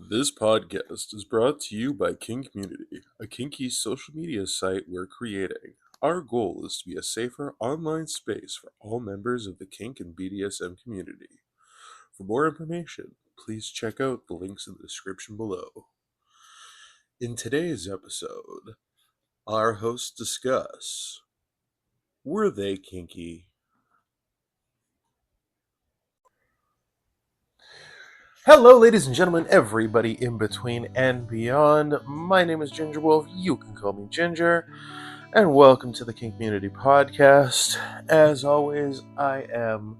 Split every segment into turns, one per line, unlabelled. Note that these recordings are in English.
This podcast is brought to you by Kinkmmunity, a kinky social media site we're creating. Our goal is to be a safer online space for all members of the kink and BDSM community. For more information, please check out the links in the description below. In today's episode, our hosts discuss: were they kinky? Hello, ladies and gentlemen, everybody in between and beyond. My name is Ginger Wolf. You can call me Ginger. And welcome to the Kinkmmunity podcast. As always, I am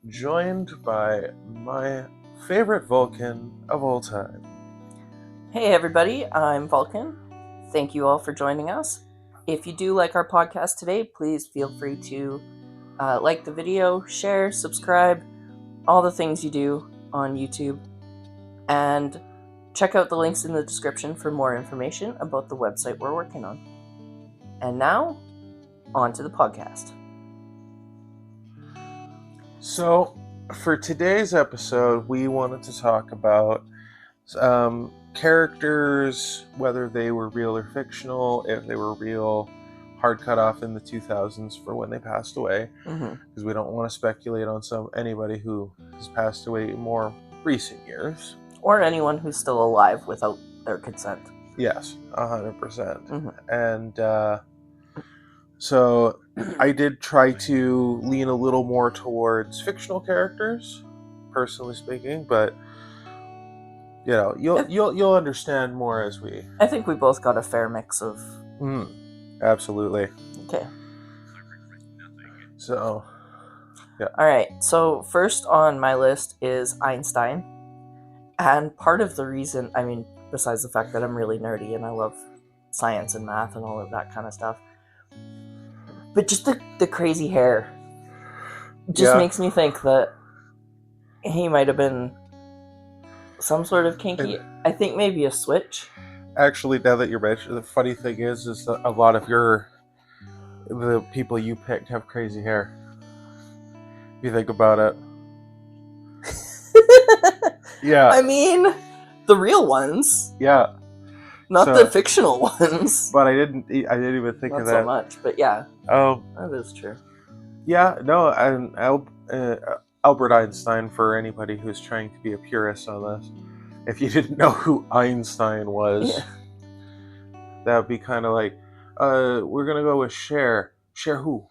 joined by my favorite Vulcan of all time.
Hey everybody, I'm Vulcan. Thank you all for joining us. If you do like our podcast today, please feel free to like the video, share, subscribe, all the things you do on YouTube. And check out the links in the description for more information about the website we're working on. And now, on to the podcast.
So, for today's episode, we wanted to talk about characters, whether they were real or fictional, if they were real, hard cut off in the 2000s for when they passed away, because we don't want to speculate on anybody who has passed away in more recent years.
Or anyone who's still alive without their consent.
Yes, 100%. And so I did try to lean a little more towards fictional characters, personally speaking, but you know, you'll understand more as we.
I think we both got a fair mix of.
Absolutely.
Okay.
So, yeah.
All right. So first on my list is Einstein. And part of the reason, I mean, besides the fact that I'm really nerdy and I love science and math and all of that kind of stuff, but just the crazy hair just makes me think that he might have been some sort of kinky. I think maybe a switch.
Actually, now that you're mentioning, the funny thing is that a lot of the people you picked have crazy hair. If you think about it. Yeah.
I mean, the real ones.
Yeah.
Not the fictional ones.
But I didn't even think of that.
Not so much, but yeah. That is true.
Yeah, no, and Albert Einstein, for anybody who's trying to be a purist on this, if you didn't know who Einstein was, that would be kind of like, we're going to go with Cher. Cher who?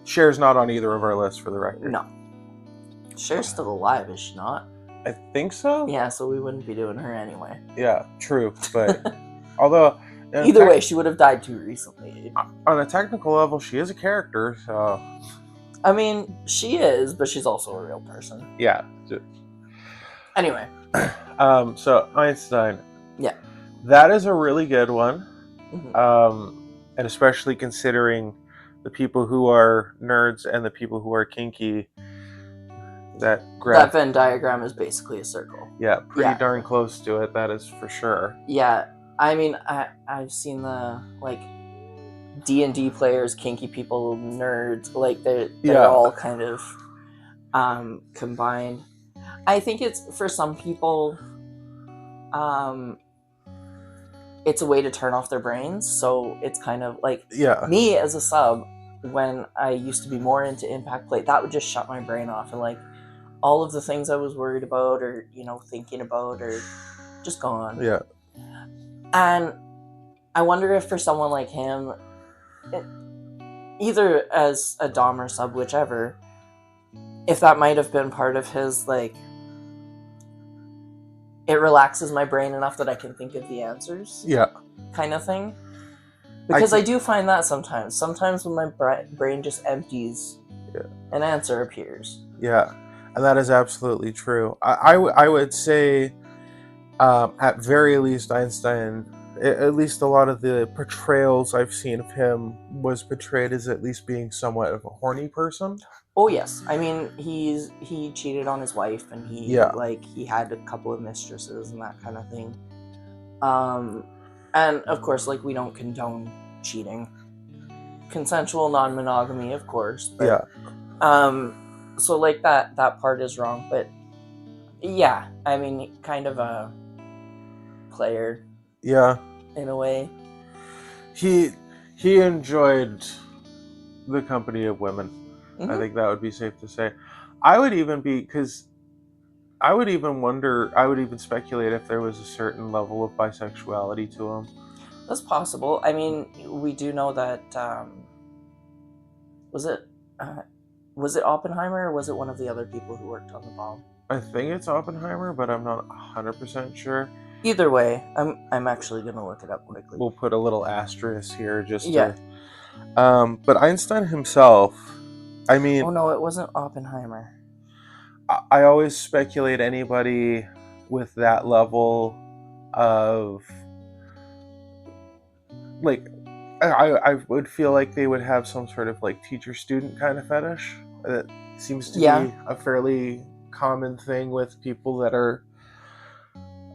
Cher's not on either of our lists, for the record.
No. Cher's still alive, is she not?
I think so.
Yeah, so we wouldn't be doing her anyway.
Yeah, true. But although
either way, she would have died too recently.
On a technical level, she is a character, so.
I mean, she is, but she's also a real person.
Yeah.
Anyway.
So Einstein.
Yeah.
That is a really good one. And especially considering the people who are nerds and the people who are kinky. That
Venn diagram is basically a circle.
Yeah, pretty darn close to it, that is for sure.
Yeah, I mean, I've seen the, like, D&D players, kinky people, nerds, like, they're all kind of combined. I think it's, for some people, it's a way to turn off their brains, so it's kind of, like, me as a sub, when I used to be more into impact play, that would just shut my brain off, and, like, all of the things I was worried about or, thinking about or just gone.
Yeah.
And I wonder if for someone like him, either as a dom or sub, whichever, if that might have been part of his, like, it relaxes my brain enough that I can think of the answers.
Yeah.
Kind of thing. Because I do find that sometimes. Sometimes when my brain just empties, an answer appears.
Yeah. And that is absolutely true. I would say, at very least, Einstein, at least a lot of the portrayals I've seen of him was portrayed as at least being somewhat of a horny person.
Oh yes, I mean he cheated on his wife and he had a couple of mistresses and that kind of thing. And of course, like, we don't condone cheating, consensual non-monogamy, of course. But, so like that part is wrong, but Yeah, I mean, kind of a player
Yeah,
in a way.
he enjoyed the company of women. I think that would be safe to say. I would even speculate if there was a certain level of bisexuality to him.
That's possible. I mean, we do know that was it Oppenheimer, or was it one of the other people who worked on the bomb?
I think it's Oppenheimer, but I'm not 100% sure.
Either way, I'm actually gonna look it up quickly.
We'll put a little asterisk here just
Yeah.
to. But Einstein himself, I mean,
Oh no, it wasn't Oppenheimer.
I always speculate anybody with that level of, like, I would feel like they would have some sort of like teacher-student kind of fetish. That seems to be a fairly common thing with people that are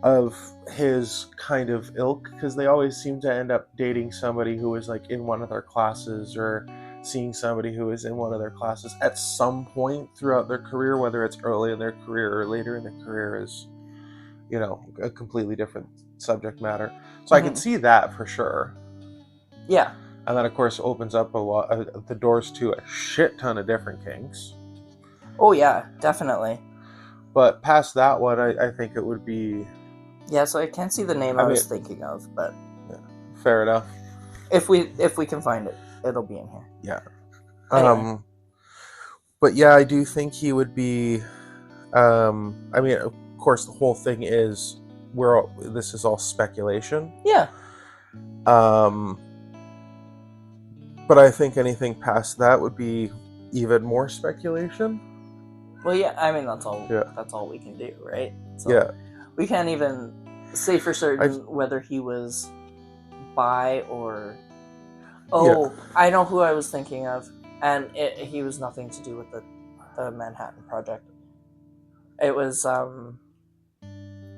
of his kind of ilk, because they always seem to end up dating somebody who is like in one of their classes, or seeing somebody who is in one of their classes at some point throughout their career, whether it's early in their career or later in their career, is, you know, a completely different subject matter. So I can see that for sure.
Yeah.
And that, of course, opens up a lot the doors to a shit ton of different kinks.
Oh yeah, definitely.
But past that one, I think it would be...
Yeah, so I can't see the name I was thinking of, but...
Yeah, fair enough.
If we can find it, it'll be in here.
Yeah.
Anyway.
But yeah, I do think he would be... I mean, of course, the whole thing is... this is all speculation.
Yeah.
But I think anything past that would be even more speculation.
Well, yeah, I mean, that's all.
Yeah.
That's all we can do, right? So
yeah.
We can't even say for certain whether he was bi or... Oh, yeah. I know who I was thinking of, and he was nothing to do with the Manhattan Project. It was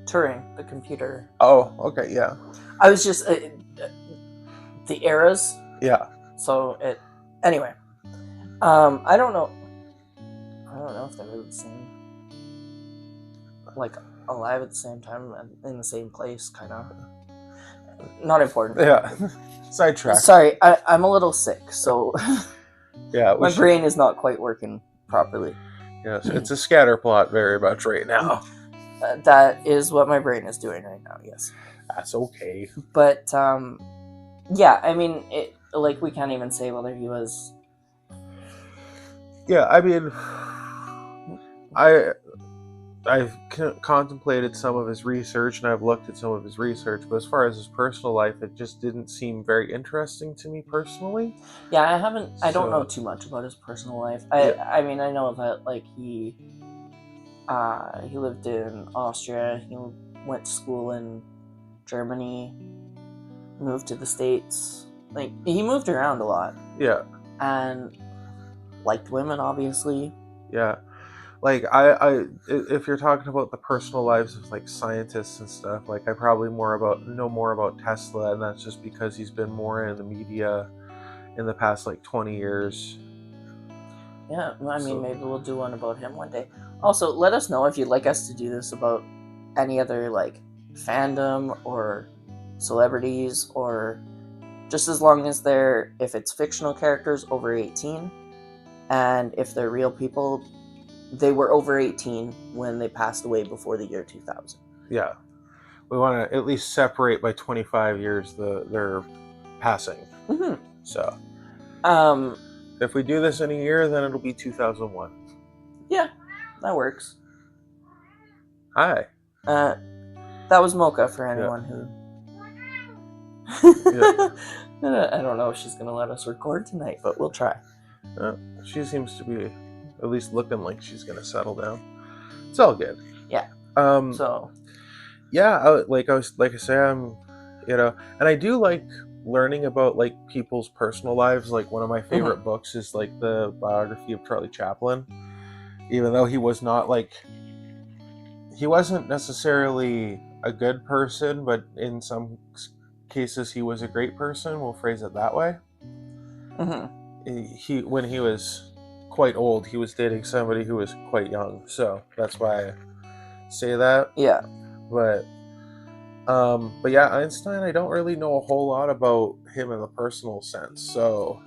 Turing, the computer.
Oh, okay, yeah.
I was just the eras.
Yeah.
So anyway. I don't know if they were the same, like alive at the same time and in the same place, kind of. Not important.
Yeah. Sidetrack.
Sorry, I'm a little sick, so
yeah,
my brain is not quite working properly.
Yes, it's a scatter plot very much right now.
That is what my brain is doing right now. Yes.
That's okay.
But yeah, I mean, like, we can't even say whether he was...
Yeah, I mean, I've contemplated some of his research, and I've looked at some of his research, but as far as his personal life, it just didn't seem very interesting to me personally.
Yeah, I don't know too much about his personal life. I mean, I know that, like, he lived in Austria, he went to school in Germany, moved to the States. Like, he moved around a lot.
Yeah.
And liked women, obviously.
Yeah. Like, I if you're talking about the personal lives of, like, scientists and stuff, like, I probably know more about Tesla, and that's just because he's been more in the media in the past, like, 20 years.
Yeah, I mean, maybe we'll do one about him one day. Also, let us know if you'd like us to do this about any other, like, fandom or celebrities, or just as long as if it's fictional characters, over 18, and if they're real people, they were over 18 when they passed away before the year 2000.
Yeah. We want to at least separate by 25 years their passing.
Mm-hmm.
So, if we do this in a year, then it'll be 2001.
Yeah, that works.
Hi.
That was Mocha, for anyone who...
Yeah.
I don't know if she's going to let us record tonight, but we'll try.
She seems to be at least looking like she's going to settle down. It's all good.
Yeah.
So. Yeah, like I say, I'm, and I do like learning about, like, people's personal lives. Like, one of my favorite books is, like, the biography of Charlie Chaplin. Even though he wasn't necessarily a good person, but in some cases he was a great person. We'll phrase it that way. Mm-hmm. When he was quite old, he was dating somebody who was quite young. So that's why I say that.
Yeah.
But yeah, Einstein, I don't really know a whole lot about him in the personal sense, so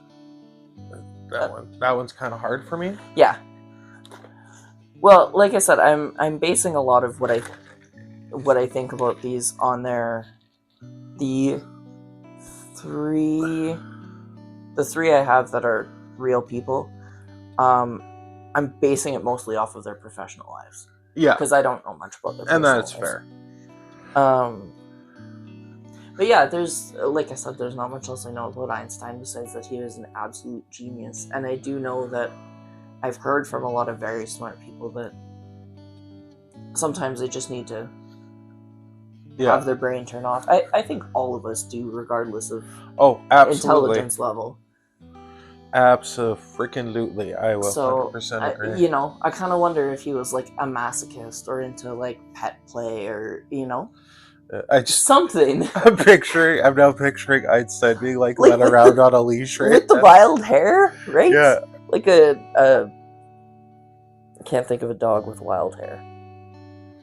that one's kind of hard for me.
Yeah. Well, like I said, I'm basing a lot of what I think about these on the three I have that are real people. I'm basing it mostly off of their professional lives.
Yeah,
because I don't know much about their
and
personal
that's
lives.
fair.
But yeah, there's, like I said, there's not much else I know about Einstein besides that he was an absolute genius. And I do know that I've heard from a lot of very smart people that sometimes they just need to have their brain turn off. I think all of us do, regardless of intelligence level.
Absolutely, I will 100% agree.
You know, I kind of wonder if he was like a masochist or into like pet play or, you know, something.
I'm now picturing Einstein being like led around on a leash, right?
With the wild hair, right?
Yeah.
Like I can't think of a dog with wild hair.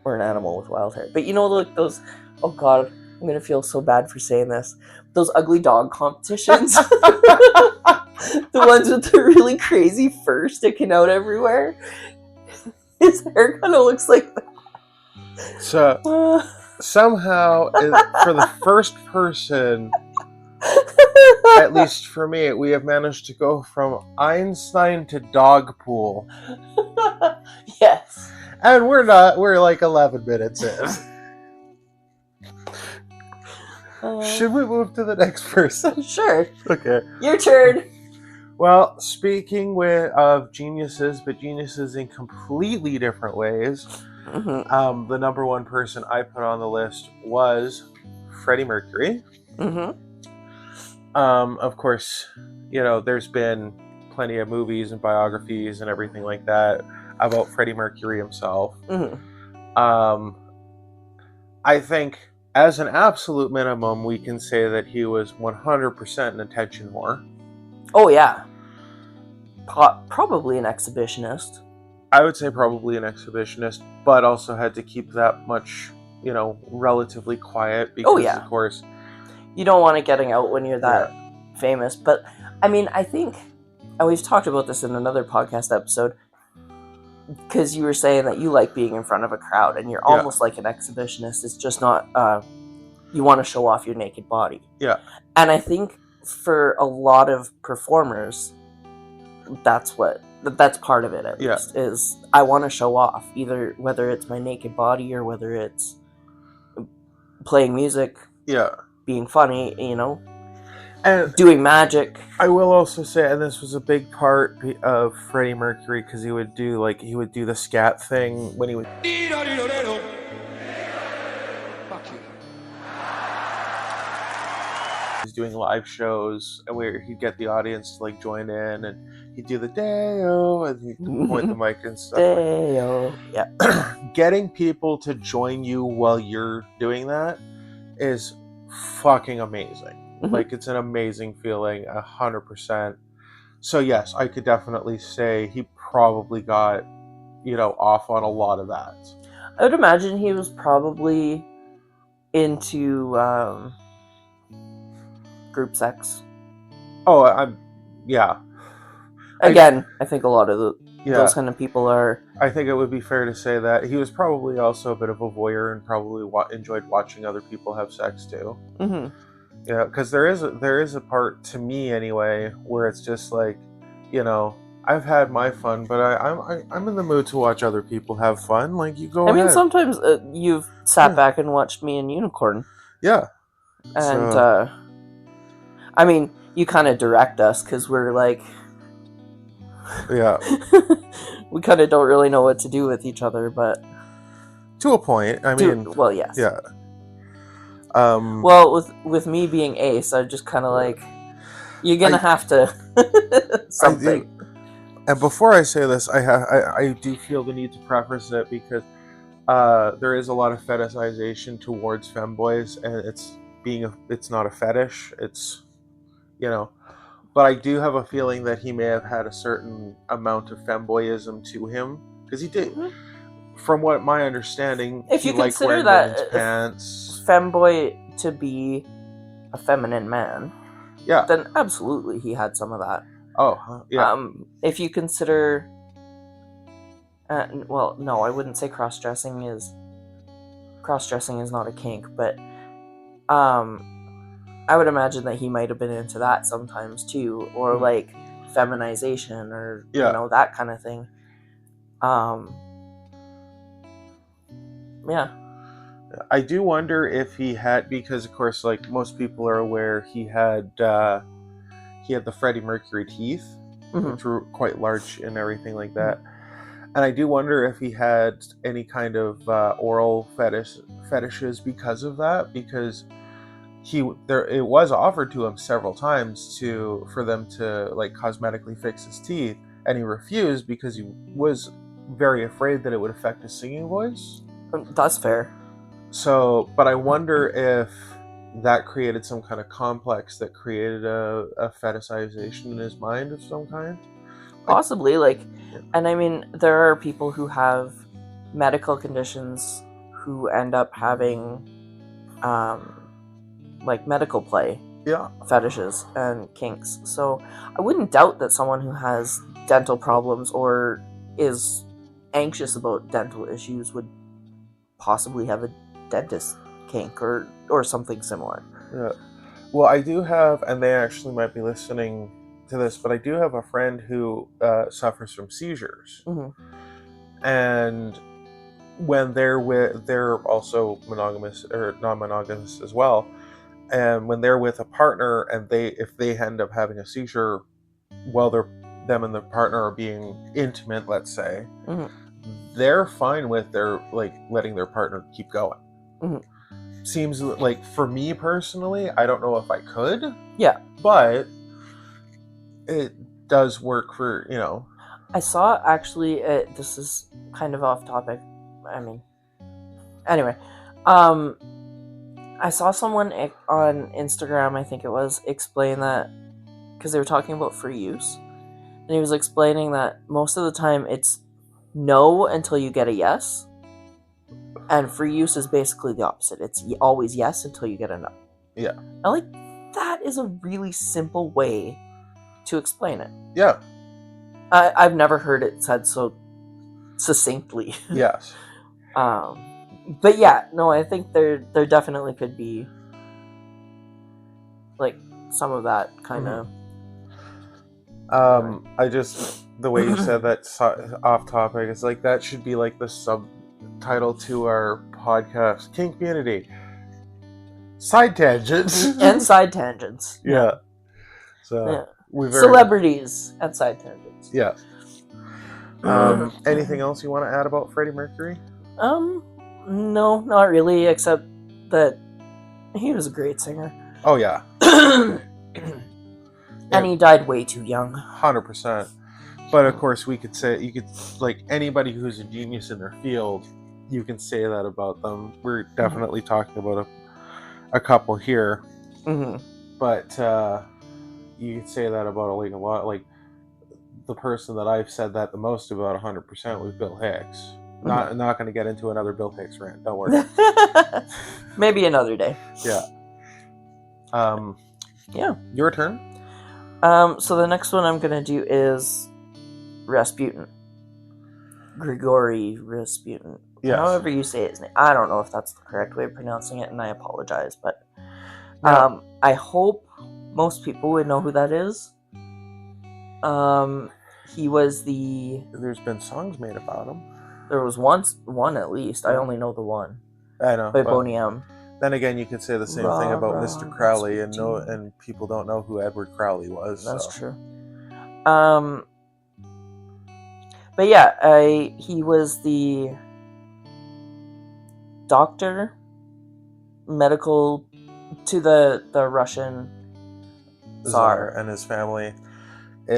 Or an animal with wild hair. But you know, like those, oh god, I'm gonna feel so bad for saying this. Those ugly dog competitions. The ones with the really crazy fur sticking out everywhere. His hair kind of looks like that.
So, somehow, for the first person, at least for me, we have managed to go from Einstein to dog pool.
Yes.
And we're like 11 minutes in. Should we move to the next person?
Sure.
Okay.
Your turn.
Well, speaking of geniuses, but geniuses in completely different ways, the number one person I put on the list was Freddie Mercury. Of course, you know, there's been plenty of movies and biographies and everything like that about Freddie Mercury himself. I think, as an absolute minimum, we can say that he was 100% an attention whore.
Oh, yeah. Probably an exhibitionist.
I would say probably an exhibitionist, but also had to keep that much, you know, relatively quiet because, of course,
you don't want it getting out when you're that famous. But, I mean, I think, and we've talked about this in another podcast episode, because you were saying that you like being in front of a crowd, and you're almost like an exhibitionist. It's just not, you want to show off your naked body.
Yeah.
And I think for a lot of performers, that's part of it, at least, is I want to show off, either whether it's my naked body or whether it's playing music, being funny, you know, and doing magic.
I will also say, and this was a big part of Freddie Mercury, because he would do the scat thing when he would. He's doing live shows, and where he'd get the audience to like join in, and he'd do the Day-o, and he'd point the mic and stuff.
Day-o, yeah.
Getting people to join you while you're doing that is fucking amazing. Like, it's an amazing feeling, 100%. So yes, I could definitely say he probably got, you know, off on a lot of that.
I would imagine he was probably into group sex.
Oh,
Again, I think a lot of those kind of people are.
I think it would be fair to say that he was probably also a bit of a voyeur and probably enjoyed watching other people have sex too. Yeah, because there is a part, to me anyway, where it's just like, you know, I've had my fun, but I'm in the mood to watch other people have fun. Like, you go ahead.
I mean, sometimes you've sat back and watched me and Unicorn.
Yeah.
And, I mean, you kind of direct us, because we're like...
Yeah.
We kind of don't really know what to do with each other, but...
To a point, I mean...
Well, yes.
Yeah.
Well, with me being ace, I'm just kind of like, you're gonna have to something.
And before I say this, I do feel the need to preface it, because there is a lot of fetishization towards femboys, and it's not a fetish. It's, you know, but I do have a feeling that he may have had a certain amount of femboyism to him, because he did. from what my understanding,
If
he
you
liked
consider
wearing
that
women's pants.
femboy to be a feminine man,
Yeah.
then absolutely he had some of that.
Oh, yeah.
If you consider, well, no, I wouldn't say cross-dressing is not a kink, but I would imagine that he might have been into that sometimes too, or like feminization, or that kind of thing. Yeah.
I do wonder if he had, because of course, like most people are aware, he had the Freddie Mercury teeth, which were quite large and everything like that. And I do wonder if he had any kind of oral fetishes because of that, because it was offered to him several times for them to like cosmetically fix his teeth, and he refused because he was very afraid that it would affect his singing voice.
That's fair.
So, but I wonder if that created some kind of complex that created a fetishization in his mind of some kind.
Possibly, and I mean, there are people who have medical conditions who end up having, like medical play fetishes and kinks. So I wouldn't doubt that someone who has dental problems or is anxious about dental issues would possibly have a dentist kink or something similar.
Yeah. Well, I do have, and they actually might be listening to this, but I do have a friend who suffers from seizures, and when they're also monogamous or non-monogamous as well, and when they're with a partner, and if they end up having a seizure while them and their partner are being intimate, let's say, they're fine with letting their partner keep going. Seems like, for me personally, I don't know if I could.
Yeah.
But it does work for,
I saw, actually, this is kind of off topic. I mean, anyway, I saw someone on Instagram, I think it was, explain that, because they were talking about free use, and he was explaining that most of the time it's no until you get a yes, and free use is basically the opposite. It's always yes until you get a no.
Yeah.
That is a really simple way to explain it.
Yeah.
I've never heard it said so succinctly.
Yes.
But yeah, no, I think there definitely could be like some of that kind of.
I just, the way you said that off topic, it's like that should be like the subtitle to our podcast, Kinkmmunity. Side tangents.
And side tangents.
Yeah. So
celebrities and side tangents.
Yeah. Anything else you want to add about Freddie Mercury?
No, not really, except that he was a great singer.
Oh yeah.
And he died way too young.
100%. But of course, you could like anybody who's a genius in their field, you can say that about them. We're definitely talking about a couple here. But you could say that about a lot. Like the person that I've said that the most about 100% was Bill Hicks. Not going to get into another Bill Hicks rant. Don't worry.
Maybe another day.
Yeah.
Yeah.
Your turn.
So the next one I'm gonna do is Rasputin. Grigory Rasputin. Yes. However you say his name. I don't know if that's the correct way of pronouncing it, and I apologize, but I hope most people would know who that is. He was
There's been songs made about him.
There was one at least. I only know the one.
I know.
By Boney M.
Then again, you could say the same thing about Mr. Crowley, and people don't know who Edward Crowley was.
That's true. But yeah, he was the doctor, medical to the Russian Tsar
and his family.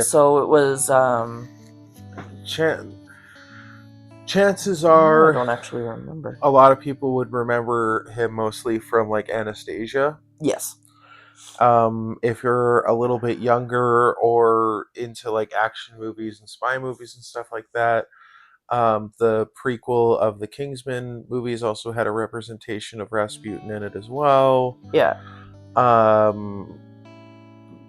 So it was.
Chances are,
I don't actually remember.
A lot of people would remember him mostly from like Anastasia.
Yes.
If you're a little bit younger or into like action movies and spy movies and stuff like that, The prequel of the Kingsman movies also had a representation of Rasputin in it as well.
Yeah.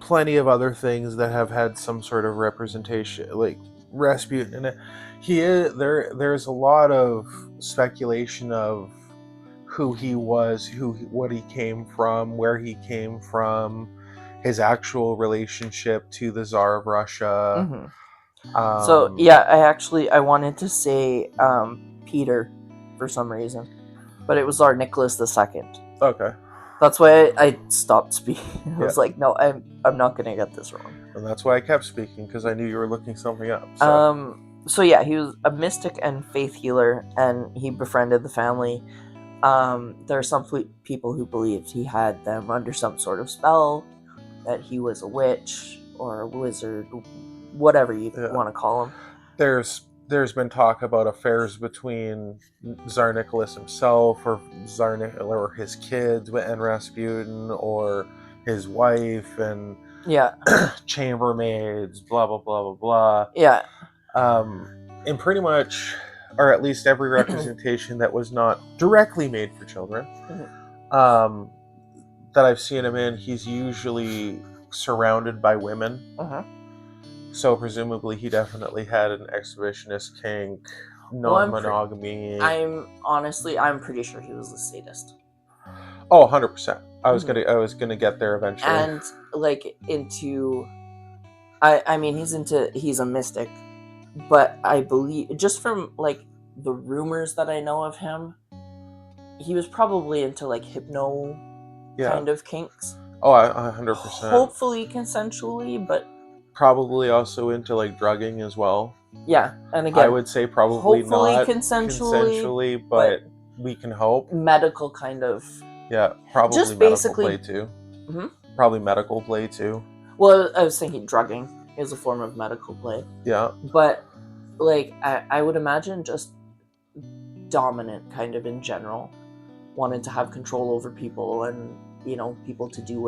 Plenty of other things that have had some sort of representation, like Rasputin in it. There's a lot of speculation of who he was, what he came from, where he came from, his actual relationship to the Tsar of Russia.
Mm-hmm. So yeah, I wanted to say Peter for some reason, but it was our Nicholas II.
Okay.
That's why I stopped speaking. I was like, no, I'm not gonna get this wrong.
And that's why I kept speaking, because I knew you were looking something up.
So yeah, he was a mystic and faith healer, and he befriended the family. There are some people who believed he had them under some sort of spell, that he was a witch or a wizard, whatever you want to call him.
There's been talk about affairs between Tsar Nicholas himself, or or his kids and Rasputin, or his wife and chambermaids, blah blah blah blah blah.
Yeah.
And pretty much, or at least every representation that was not directly made for children, that I've seen him in, he's usually surrounded by women. So presumably he definitely had an exhibitionist kink, non-monogamy.
I'm pretty sure he was a sadist.
Oh, 100%. I was gonna get there eventually.
And like into, he's a mystic, but I believe, just from like the rumors that I know of him, he was probably into like hypno kind of kinks.
Oh, 100%.
Hopefully consensually, but
probably also into like drugging as well.
Yeah, and again,
I would say probably not
consensually,
but we can hope.
Medical kind of.
Yeah, probably just medical play too. Probably medical play too.
Well, I was thinking drugging is a form of medical play.
Yeah.
But like I would imagine just dominant kind of in general, wanted to have control over people, and people to do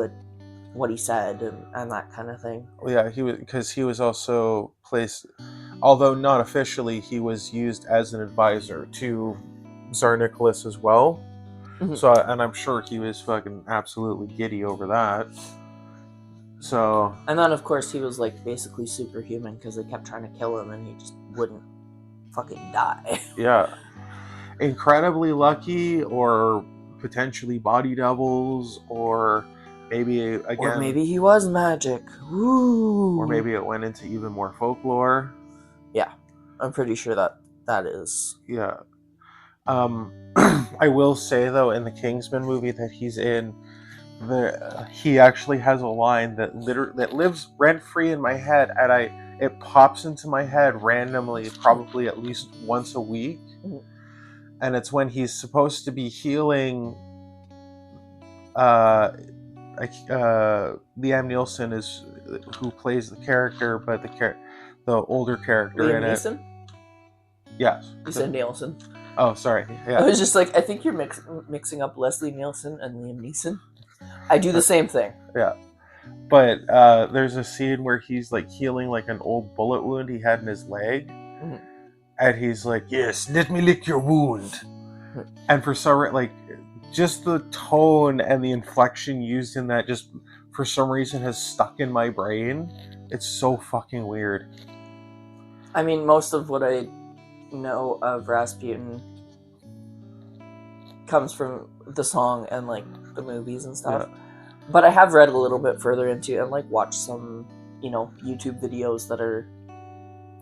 what he said, and that kind of thing.
Well, yeah, he was also placed, although not officially, he was used as an advisor to Tsar Nicholas as well. So, and I'm sure he was fucking absolutely giddy over that. So,
and then of course he was like basically superhuman, because they kept trying to kill him and he just wouldn't fucking die.
Yeah, incredibly lucky, or potentially body doubles, or maybe again,
or maybe he was magic. Woo.
Or maybe it went into even more folklore.
Yeah, I'm pretty sure that is.
Yeah. I will say though, in the Kingsman movie that he's in, he actually has a line that lives rent free in my head, and it pops into my head randomly, probably at least once a week, and it's when he's supposed to be healing. Liam Neeson is who plays the character, but the older character
Liam
in
Neeson?
it. Yes.
You said Nielsen.
Oh, sorry. Yeah.
I was just like, I think you're mixing up Leslie Nielsen and Liam Neeson. I do the same thing.
Yeah. But there's a scene where he's like healing like an old bullet wound he had in his leg. And he's like, "Yes, let me lick your wound." And for some reason, like, just the tone and the inflection used in that just for some reason has stuck in my brain. It's so fucking weird.
I mean, most of what I know of Rasputin comes from the song and like the movies and stuff. Yeah. But I have read a little bit further into it and like watched some, YouTube videos that are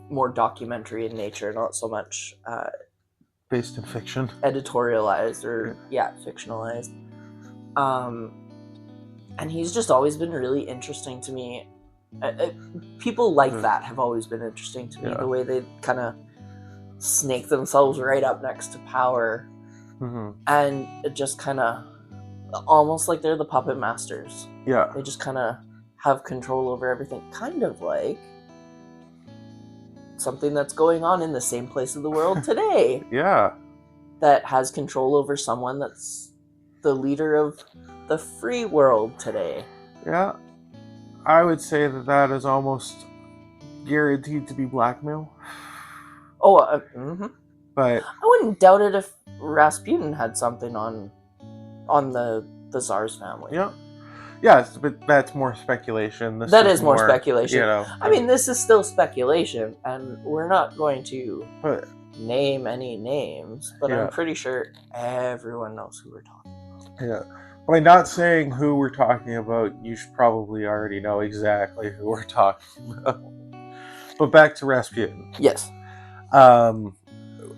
more documentary in nature, not so much
based in fiction,
editorialized or fictionalized. And he's just always been really interesting to me. People like that have always been interesting to me. The way they kind of snake themselves right up next to power, and it just kind of almost like they're the puppet masters.
Yeah,
they just kind of have control over everything, kind of like something that's going on in the same place of the world today.
Yeah,
that has control over someone that's the leader of the free world today.
Yeah, I would say that is almost guaranteed to be blackmail.
Oh,
But
I wouldn't doubt it if Rasputin had something on the Tsar's family.
yeah, yes, but that's more speculation. This
That
is
is more speculation.
You know,
I mean, this is still speculation, and we're not going to
but
name any names, but
yeah.
I'm pretty sure everyone knows who we're talking about.
Yeah. By not saying who we're talking about, you should probably already know exactly who we're talking about. But back to Rasputin.
Yes.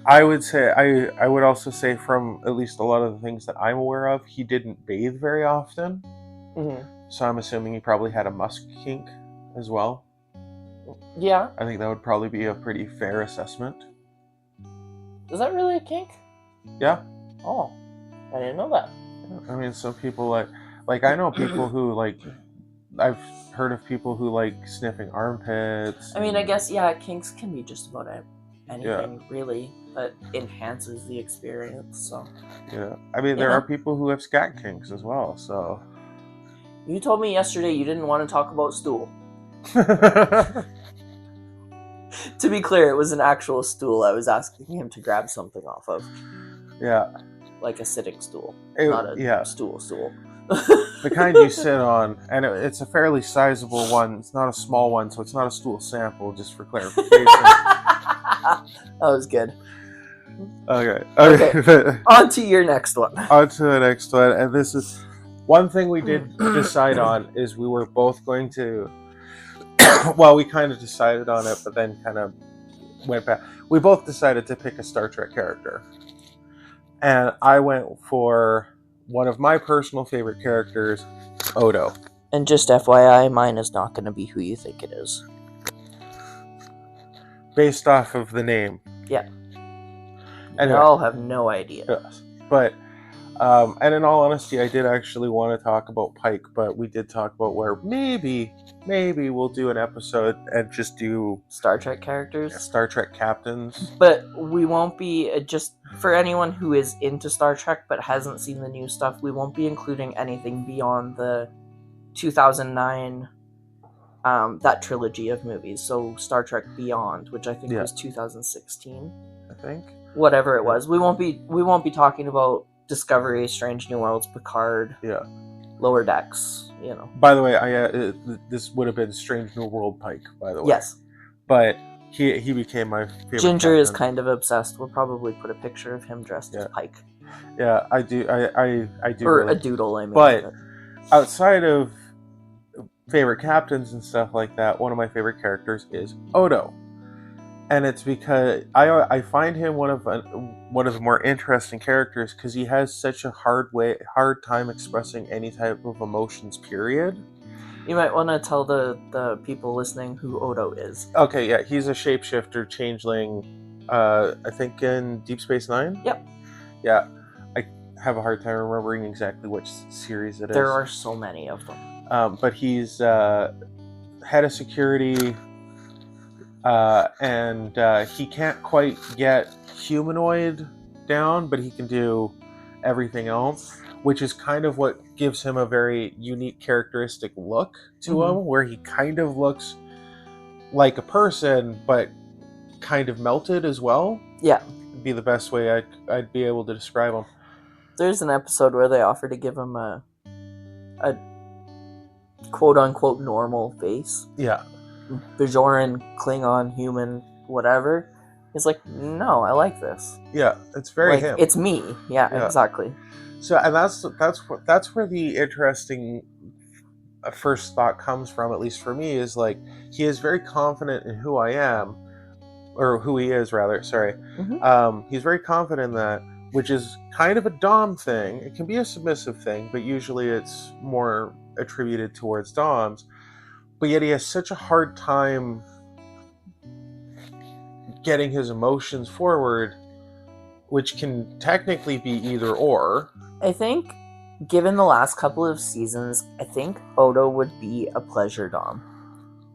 I would say I would also say from at least a lot of the things that I'm aware of, he didn't bathe very often.
Mm-hmm.
So I'm assuming he probably had a musk kink as well.
Yeah.
I think that would probably be a pretty fair assessment.
Is that really a kink?
Yeah.
Oh, I didn't know that.
I mean, some people like I know people who like. I've heard of people who like sniffing armpits.
I mean, I guess kinks can be just about anything really that enhances the experience. So
yeah, I mean, there are people who have scat kinks as well. So
you told me yesterday you didn't want to talk about stool. To be clear, it was an actual stool. I was asking him to grab something off of.
Yeah.
Like a sitting stool, not a stool.
The kind you sit on, and it's a fairly sizable one. It's not a small one, so it's not a stool sample, just for clarification.
That was good.
Okay.
On to your next one.
On to the next one, and this is one thing we did decide on is we were both going to. Well, we kind of decided on it, but then kind of went back. We both decided to pick a Star Trek character. And I went for one of my personal favorite characters, Odo.
And just FYI, mine is not going to be who you think it is.
Based off of the name.
Yeah.
Anyway,
I'll have no idea.
Yes. But, and in all honesty, I did actually want to talk about Pike, but we did talk about where maybe we'll do an episode and just do
Star Trek characters?
Star Trek captains.
But we won't be, just for anyone who is into Star Trek but hasn't seen the new stuff, we won't be including anything beyond the 2009, that trilogy of movies. So Star Trek Beyond, which I think was 2016.
I think.
Whatever it was. We won't be talking about Discovery, Strange New Worlds, Picard.
Yeah.
Lower Decks, you know.
By the way, this would have been Strange New World Pike, by the way.
Yes.
But he became my favorite
Ginger
captain.
is kind of obsessed. We'll probably put a picture of him dressed as Pike.
Yeah, I do. I do.
Or
really.
a doodle, I mean.
But outside of favorite captains and stuff like that, one of my favorite characters is Odo. And it's because I find him one of the more interesting characters because he has such a hard time expressing any type of emotions. Period.
You might want to tell the people listening who Odo is.
Okay, yeah, he's a shapeshifter changeling. I think in Deep Space Nine.
Yep.
Yeah, I have a hard time remembering exactly which series it is.
There are so many of them.
But he's head of security. And he can't quite get humanoid down, but he can do everything else, which is kind of what gives him a very unique characteristic look to him, where he kind of looks like a person, but kind of melted as well.
Yeah.
Would be the best way I'd be able to describe him.
There's an episode where they offer to give him a quote-unquote normal face.
Yeah.
Bajoran, Klingon, human, whatever. It's like, no, I like this.
Yeah, it's very him.
It's me. Yeah, exactly.
So, and that's where the interesting first thought comes from, at least for me, is like he is very confident in who I am, or who he is rather. Sorry, he's very confident in that, which is kind of a dom thing. It can be a submissive thing, but usually it's more attributed towards doms. But yet he has such a hard time getting his emotions forward, which can technically be either or. I
think, given the last couple of seasons, I think Odo would be a pleasure dom.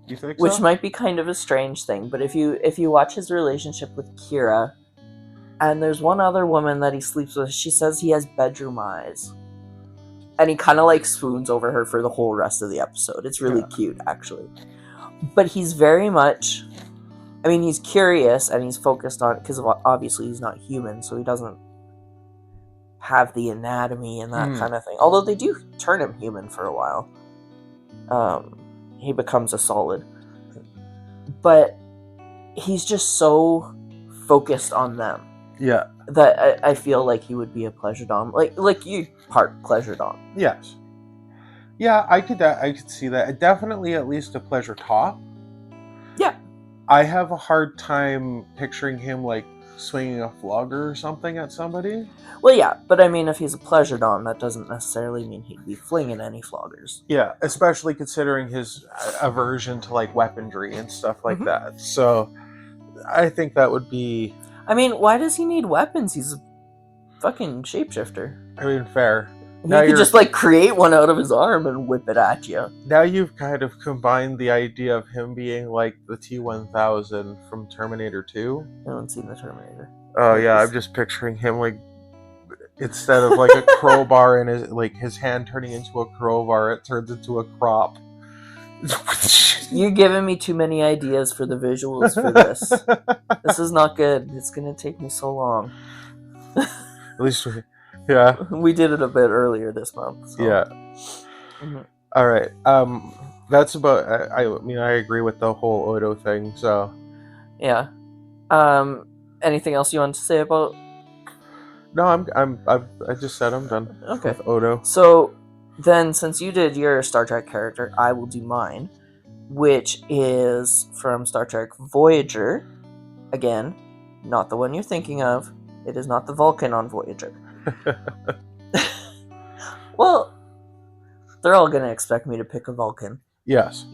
You think so?
Which might be kind of a strange thing, but if you watch his relationship with Kira, and there's one other woman that he sleeps with, she says he has bedroom eyes. And he kind of like swoons over her for the whole rest of the episode. It's really cute, actually. But he's very much I mean, he's curious and he's focused on, because obviously he's not human, so he doesn't have the anatomy and that kind of thing. Although they do turn him human for a while. He becomes a solid. But he's just so focused on them.
Yeah.
That I feel like he would be a pleasure dom. Like you part pleasure dom.
Yes. Yeah, I could see that. Definitely at least a pleasure top.
Yeah.
I have a hard time picturing him like swinging a flogger or something at somebody.
Well, yeah, but I mean, if he's a pleasure dom, that doesn't necessarily mean he'd be flinging any floggers.
Yeah, especially considering his aversion to like weaponry and stuff like that. So I think that would be...
I mean, why does he need weapons? He's a fucking shapeshifter.
I mean, fair.
He could just like create one out of his arm and whip it at you.
Now you've kind of combined the idea of him being like the T-1000 from Terminator 2.
I haven't seen the Terminator.
Oh yeah, I'm just picturing him like, instead of like a crowbar and his hand turning into a crowbar, it turns into a crop.
You're giving me too many ideas for the visuals for this. This is not good. It's gonna take me so long.
At least, yeah.
We did it a bit earlier this month. So.
Yeah. All right. That's about. I mean, I agree with the whole Odo thing. So.
Yeah. Anything else you want to say about?
No, I just said I'm done.
Okay.
With Odo.
So then, since you did your Star Trek character, I will do mine, which is from Star Trek Voyager. Again, not the one you're thinking of. It is not the Vulcan on Voyager. Well, they're all gonna expect me to pick a Vulcan.
Yes.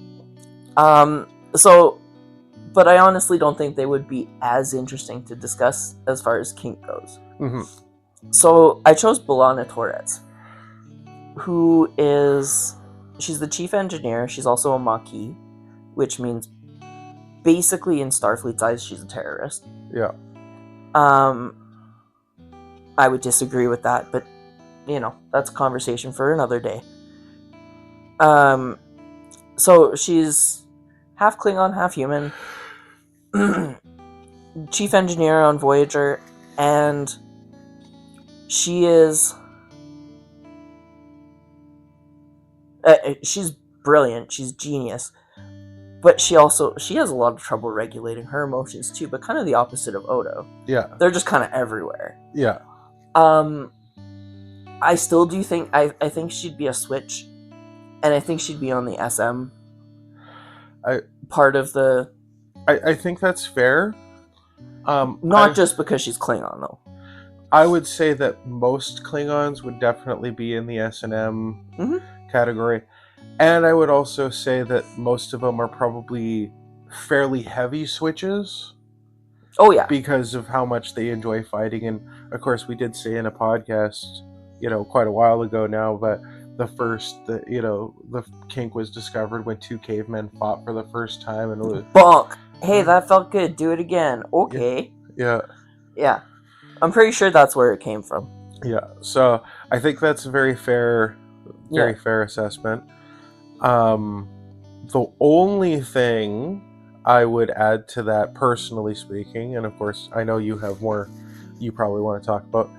So, but I honestly don't think they would be as interesting to discuss as far as kink goes. So I chose B'Elanna Torres, who is... She's the chief engineer. She's also a Maquis, which means basically in Starfleet's eyes, she's a terrorist.
Yeah.
I would disagree with that, but, you know, that's a conversation for another day. So she's half Klingon, half human, chief engineer on Voyager, and she is... she's brilliant, she's genius, but she has a lot of trouble regulating her emotions too, but kind of the opposite of Odo.
Yeah.
They're just kind of everywhere.
Yeah.
I still do think, I think she'd be a switch, and I think she'd be on the SM part of the...
I think that's fair.
Not just because she's Klingon, though.
I would say that most Klingons would definitely be in the S&M category. And I would also say that most of them are probably fairly heavy switches.
Oh, yeah.
Because of how much they enjoy fighting. And, of course, we did say in a podcast, quite a while ago now, but the kink was discovered when two cavemen fought for the first time. And it was...
Bonk! Hey, that felt good. Do it again. Okay.
Yeah.
Yeah. I'm pretty sure that's where it came from.
Yeah. So, I think that's a very fair assessment. The only thing I would add to that, personally speaking, and of course, I know you have more you probably want to talk about.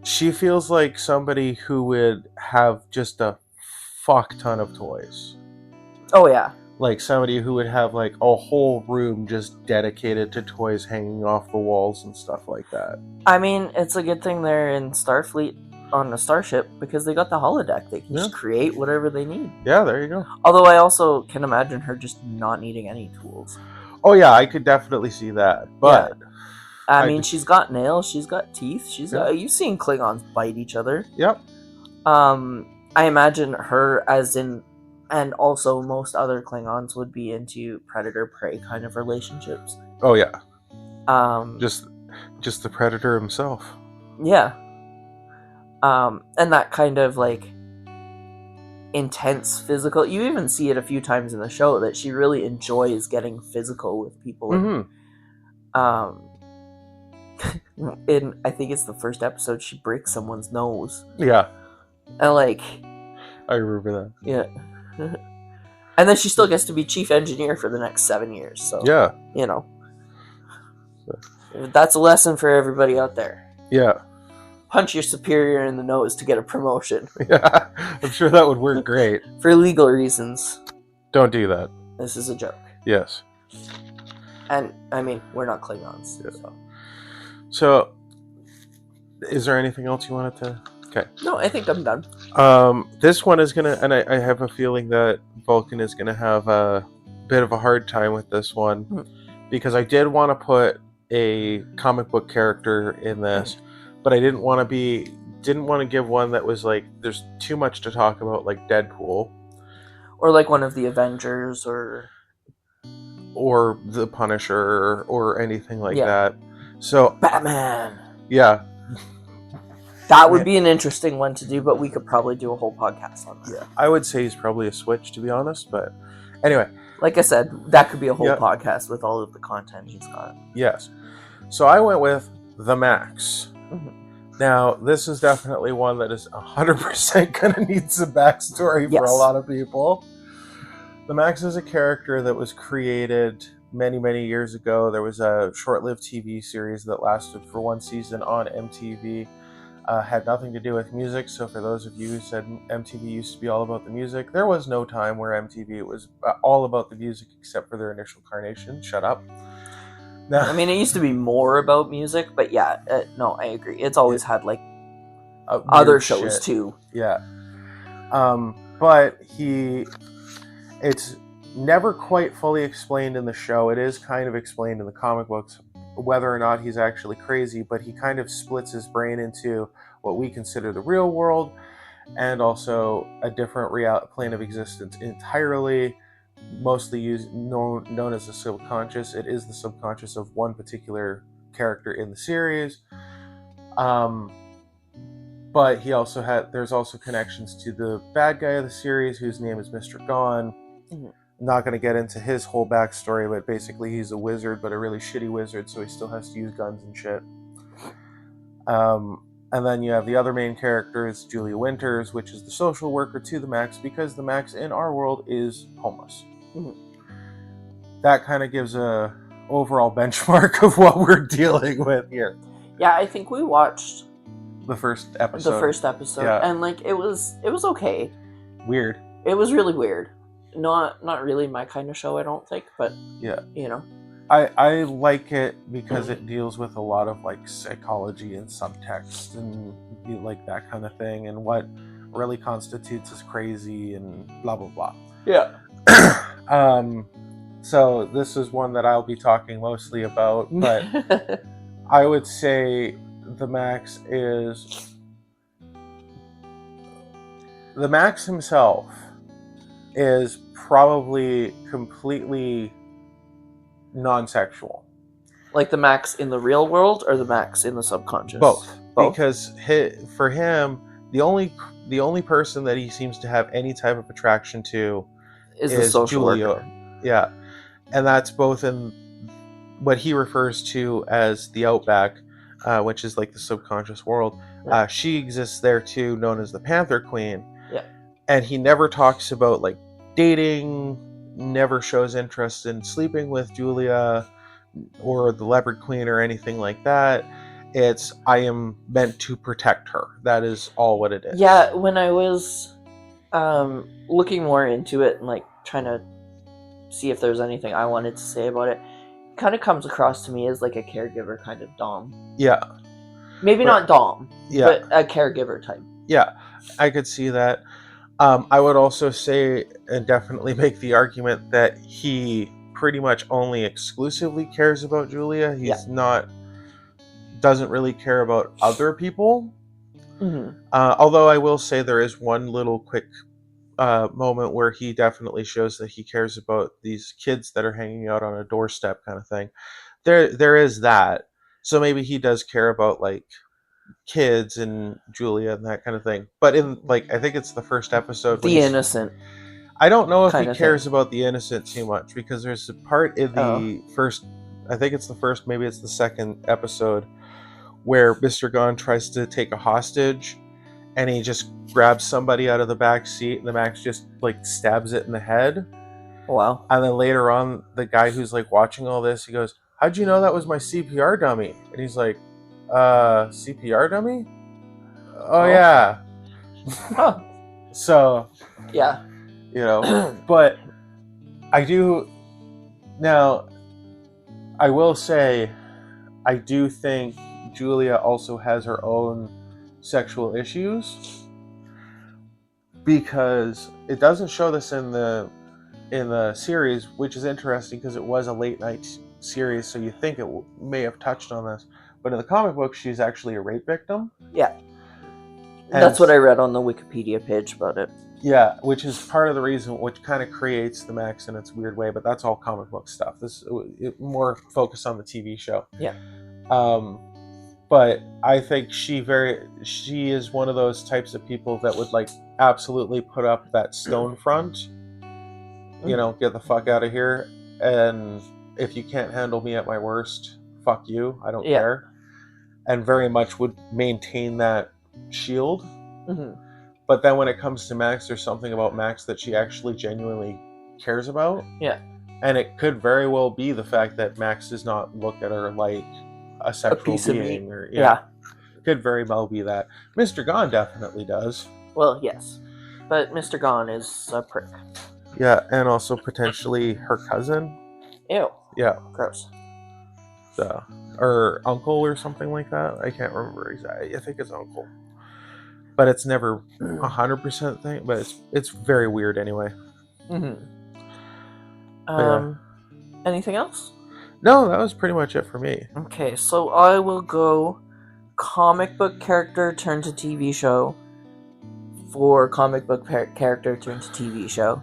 She feels like somebody who would have just a fuck ton of toys.
Oh, yeah.
Like somebody who would have like a whole room just dedicated to toys hanging off the walls and stuff like that.
I mean, it's a good thing they're in Starfleet on a starship because they got the holodeck. They can just create whatever they need.
Yeah, there you go.
Although I also can imagine her just not needing any tools.
Oh yeah, I could definitely see that. But
yeah. I mean, she's got nails, she's got teeth, you've seen Klingons bite each other.
Yep.
I imagine her and also most other Klingons would be into predator-prey kind of relationships.
Oh yeah.
Just
the predator himself.
Yeah. And that kind of like intense physical. You even see it a few times in the show that she really enjoys getting physical with people. In I think it's the first episode, she breaks someone's nose.
Yeah.
And like,
I remember that.
Yeah. And then she still gets to be chief engineer for the next 7 years. So,
Yeah.
you know, that's a lesson for everybody out there.
Yeah.
Punch your superior in the nose to get a promotion.
Yeah. I'm sure that would work great.
For legal reasons.
Don't do that.
This is a joke.
Yes.
And, I mean, we're not Klingons.
Yeah. So, is there anything else you wanted to... Okay.
No, I think I'm done.
This one is gonna, and I have a feeling that Vulcan is gonna have a bit of a hard time with this one, because I did want to put a comic book character in this, but I didn't want to give one that was like, there's too much to talk about, like Deadpool,
or like one of the Avengers, or
the Punisher, or anything like that. So
Batman.
Yeah.
That would be an interesting one to do, but we could probably do a whole podcast on that.
Yeah, I would say he's probably a Switch, to be honest, but anyway.
Like I said, that could be a whole podcast with all of the content he's got.
Yes. So I went with the Max.
Mm-hmm.
Now, this is definitely one that is 100% going to need some backstory for a lot of people. The Max is a character that was created many, many years ago. There was a short-lived TV series that lasted for one season on MTV. Had nothing to do with music, so for those of you who said MTV used to be all about the music, there was no time where MTV was all about the music except for their initial incarnation. Shut up. Now,
I mean, it used to be more about music, but no, I agree. It's always had like other shows too.
Yeah. But it's never quite fully explained in the show. It is kind of explained in the comic books whether or not he's actually crazy, but he kind of splits his brain into what we consider the real world and also a different plane of existence entirely, mostly known as the subconscious. It is the subconscious of one particular character in the series. But there's also connections to the bad guy of the series, whose name is Mr. Gone. Mm-hmm. I'm not going to get into his whole backstory, but basically he's a wizard, but a really shitty wizard, so he still has to use guns and shit. And then you have the other main character is Julia Winters, which is the social worker to the Max, because the Max in our world is homeless. Mm-hmm. That kind of gives a overall benchmark of what we're dealing with here.
Yeah, I think we watched
the first episode.
Yeah. And like it was okay.
Weird.
It was really weird. Not really my kind of show, I don't think, but
yeah,
you know.
I like it because it deals with a lot of like psychology and subtext and like that kind of thing, and what really constitutes as crazy and blah blah blah.
Yeah.
So this is one that I'll be talking mostly about, but I would say the Max himself is probably completely non-sexual.
Like the Max in the real world or the Max in the subconscious?
Both. Because for him, the only person that he seems to have any type of attraction to is
the social
Julia.
worker.
Yeah. And that's both in what he refers to as the Outback, which is like the subconscious world. Yeah. She exists there too, known as the Panther Queen.
Yeah.
And he never talks about like dating, never shows interest in sleeping with Julia or the Leopard Queen or anything like that. It's, I am meant to protect her. That is all what it is.
Yeah, when I was looking more into it and like trying to see if there's anything I wanted to say about it, kind of comes across to me as like a caregiver kind of dom.
Yeah.
Maybe not dom,
yeah,
but a caregiver type.
Yeah, I could see that. I would also say and definitely make the argument that he pretty much only exclusively cares about Julia. He's doesn't really care about other people. Mm-hmm. Although I will say there is one little quick moment where he definitely shows that he cares about these kids that are hanging out on a doorstep kind of thing. There is that. So maybe he does care about like kids and Julia and that kind of thing. But in like, I think it's the first episode.
The innocent.
I don't know if he cares about the innocent too much, because there's a part in the first, I think it's the first, maybe it's the second episode, where Mr. Gone tries to take a hostage and he just grabs somebody out of the back seat and the Max just like stabs it in the head.
Wow.
And then later on, the guy who's like watching all this, he goes, "How'd you know that was my CPR dummy?" And he's like, CPR dummy? Oh, yeah.
Huh.
So,
Yeah.
but I do, now, I will say, I do think Julia also has her own sexual issues, because it doesn't show this in the series, which is interesting because it was a late night series, so you think it may have touched on this. But in the comic book, she's actually a rape victim.
Yeah. That's what I read on the Wikipedia page about it.
Yeah, which is part of the reason, which kind of creates the Max in its weird way, but that's all comic book stuff. This more focused on the TV show.
Yeah.
But I think she is one of those types of people that would like absolutely put up that stone front. Get the fuck out of here. And if you can't handle me at my worst, fuck you. I don't care. And very much would maintain that shield.
Mm-hmm.
But then when it comes to Max, there's something about Max that she actually genuinely cares about.
Yeah.
And it could very well be the fact that Max does not look at her like a sexual being. Could very well be that. Mr. Gone definitely does.
Well, yes. But Mr. Gone is a prick.
Yeah, and also potentially her cousin.
Ew.
Yeah.
Gross.
Or uncle or something like that. I can't remember exactly. I think it's uncle. But it's never 100% thing. But it's very weird anyway.
Mm-hmm. Anything else?
No, that was pretty much it for me.
Okay, so I will go comic book character turned to TV show for comic book character turned to TV show,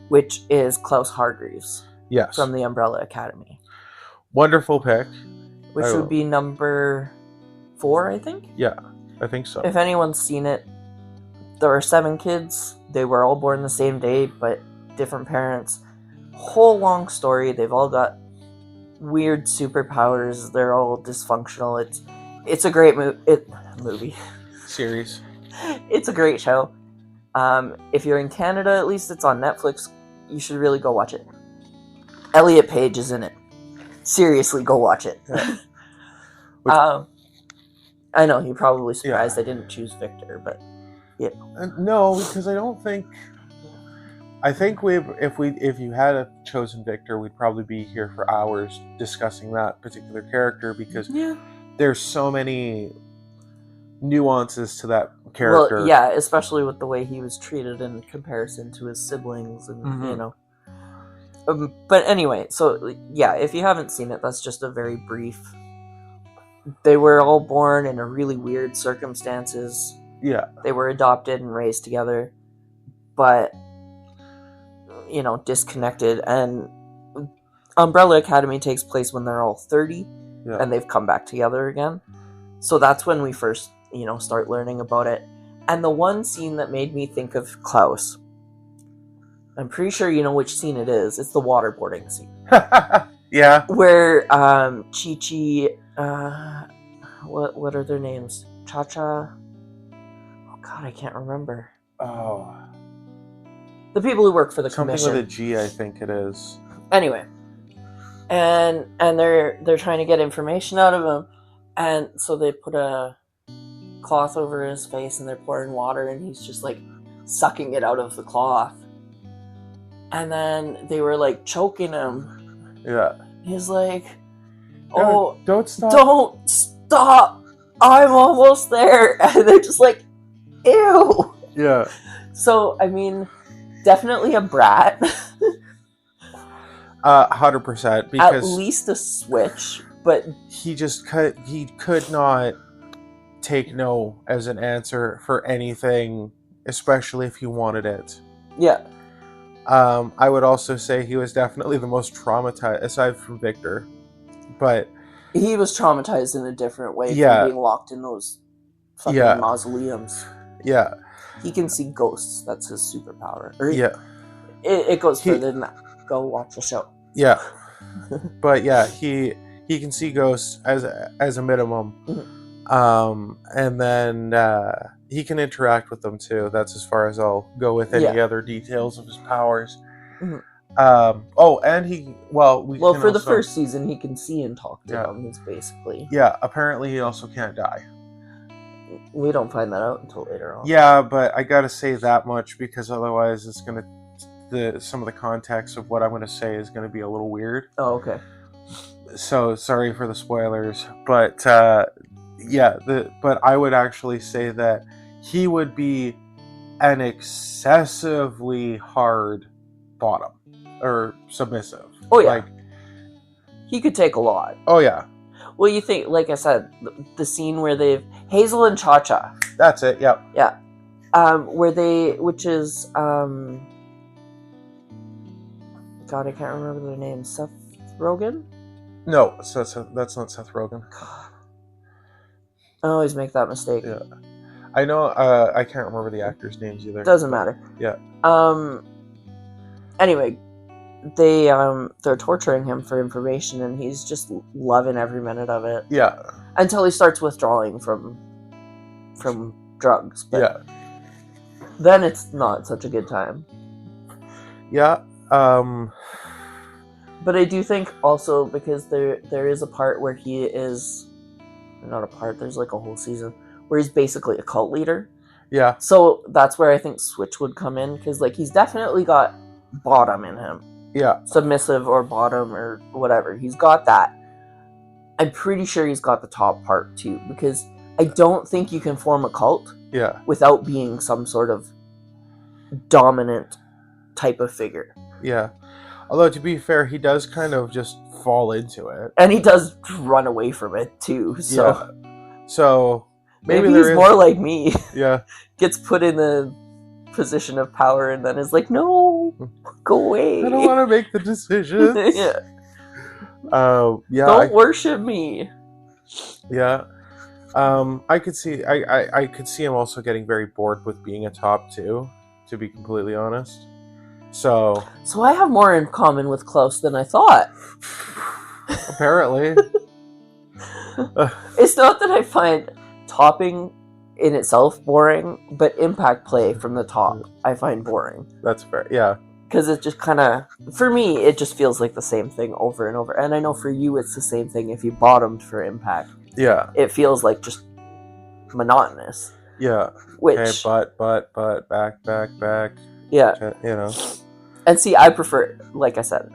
which is Klaus Hargreaves.
Yes.
From the Umbrella Academy.
Wonderful pick.
Which would be number 4, I think?
Yeah, I think so.
If anyone's seen it, there are 7 kids. They were all born the same day, but different parents. Whole long story. They've all got weird superpowers. They're all dysfunctional. It's a great movie.
Series.
It's a great show. If you're in Canada, at least it's on Netflix. You should really go watch it. Elliot Page is in it. Seriously, go watch it. I know, you're probably surprised I didn't choose Victor, but yeah.
No, because I don't think... I think if you had chosen Victor, we'd probably be here for hours discussing that particular character, because there's so many nuances to that character.
Well, yeah, especially with the way he was treated in comparison to his siblings, and but anyway, so yeah, if you haven't seen it, that's just a very brief. They were all born in a really weird circumstances.
Yeah,
they were adopted and raised together, but disconnected. And Umbrella Academy takes place when they're all 30, and they've come back together again. So that's when we first, start learning about it. And the one scene that made me think of Klaus, I'm pretty sure you know which scene it is. It's the waterboarding scene.
Yeah.
Where Chi-Chi, what are their names? Cha-Cha? Oh God, I can't remember.
Oh.
The people who work for the commission.
Something with a G, I think it is.
Anyway. And they're trying to get information out of him. And so they put a cloth over his face and they're pouring water and he's just like sucking it out of the cloth. And then they were like choking him.
Yeah.
He's like, "Oh,
don't stop.
Don't stop. I'm almost there." And they're just like, "Ew."
Yeah.
So, I mean, definitely a brat.
100%, because
at least a switch, but
he could not take no as an answer for anything, especially if he wanted it.
Yeah.
I would also say he was definitely the most traumatized, aside from Victor, but
he was traumatized in a different way from being locked in those fucking mausoleums.
Yeah.
He can see ghosts. That's his superpower. It goes further than that. Go watch the show.
Yeah. But yeah, he can see ghosts as a minimum. Mm-hmm. And then he can interact with them too. That's as far as I'll go with any other details of his powers.
Mm-hmm.
And he, well, we
Well,
can
for the
also,
first season, he can see and talk to
Yeah.
them, is basically.
Yeah, apparently he also can't die.
We don't find that out until later on.
Yeah, but I gotta say that much because otherwise it's gonna, some of the context of what I'm gonna say is gonna be a little weird.
Oh, okay.
So sorry for the spoilers, but but I would actually say that he would be an excessively hard bottom or submissive.
Oh, yeah.
Like,
He could take a lot.
oh yeah,
Well, you think, like I said, the scene where they've Hazel and Cha-Cha.
that's it. Yep.
Yeah. Which is God, I can't remember their names. Seth Rogen?
No, so that's not Seth Rogen.
I always make that mistake.
Yeah, I know. I can't remember the actors' names either.
Doesn't matter.
Yeah.
Anyway, they're torturing him for information, and he's just loving every minute of it.
Yeah.
Until he starts withdrawing from drugs. But
Yeah.
then it's not such a good time.
Yeah.
But I do think also because there is a part where he is, not a part, there's like a whole season where he's basically a cult leader.
Yeah.
So that's where I think Switch would come in, because like he's definitely got bottom in him.
Yeah.
Submissive or bottom or whatever. He's got that. I'm pretty sure he's got the top part too, because I don't think you can form a cult without being some sort of dominant type of figure.
Yeah. Although, to be fair, he does kind of just fall into it.
And he does run away from it too. So,
yeah. So
maybe he's more like me.
Yeah.
Gets put in the position of power and then is like, no, go away.
I don't want to make the decisions.
Yeah.
Yeah.
Don't worship me.
Yeah. I could see I could see him also getting very bored with being a top too, to be completely honest. So
I have more in common with Klaus than I thought.
Apparently.
It's not that I find topping in itself boring, but impact play from the top I find boring.
That's fair, yeah.
Because it just kind of, for me, it just feels like the same thing over and over. And I know for you it's the same thing if you bottomed for impact.
Yeah.
It feels like just monotonous.
Yeah.
Which...
Okay, butt, back.
Yeah.
You know.
And see, I prefer, like I said,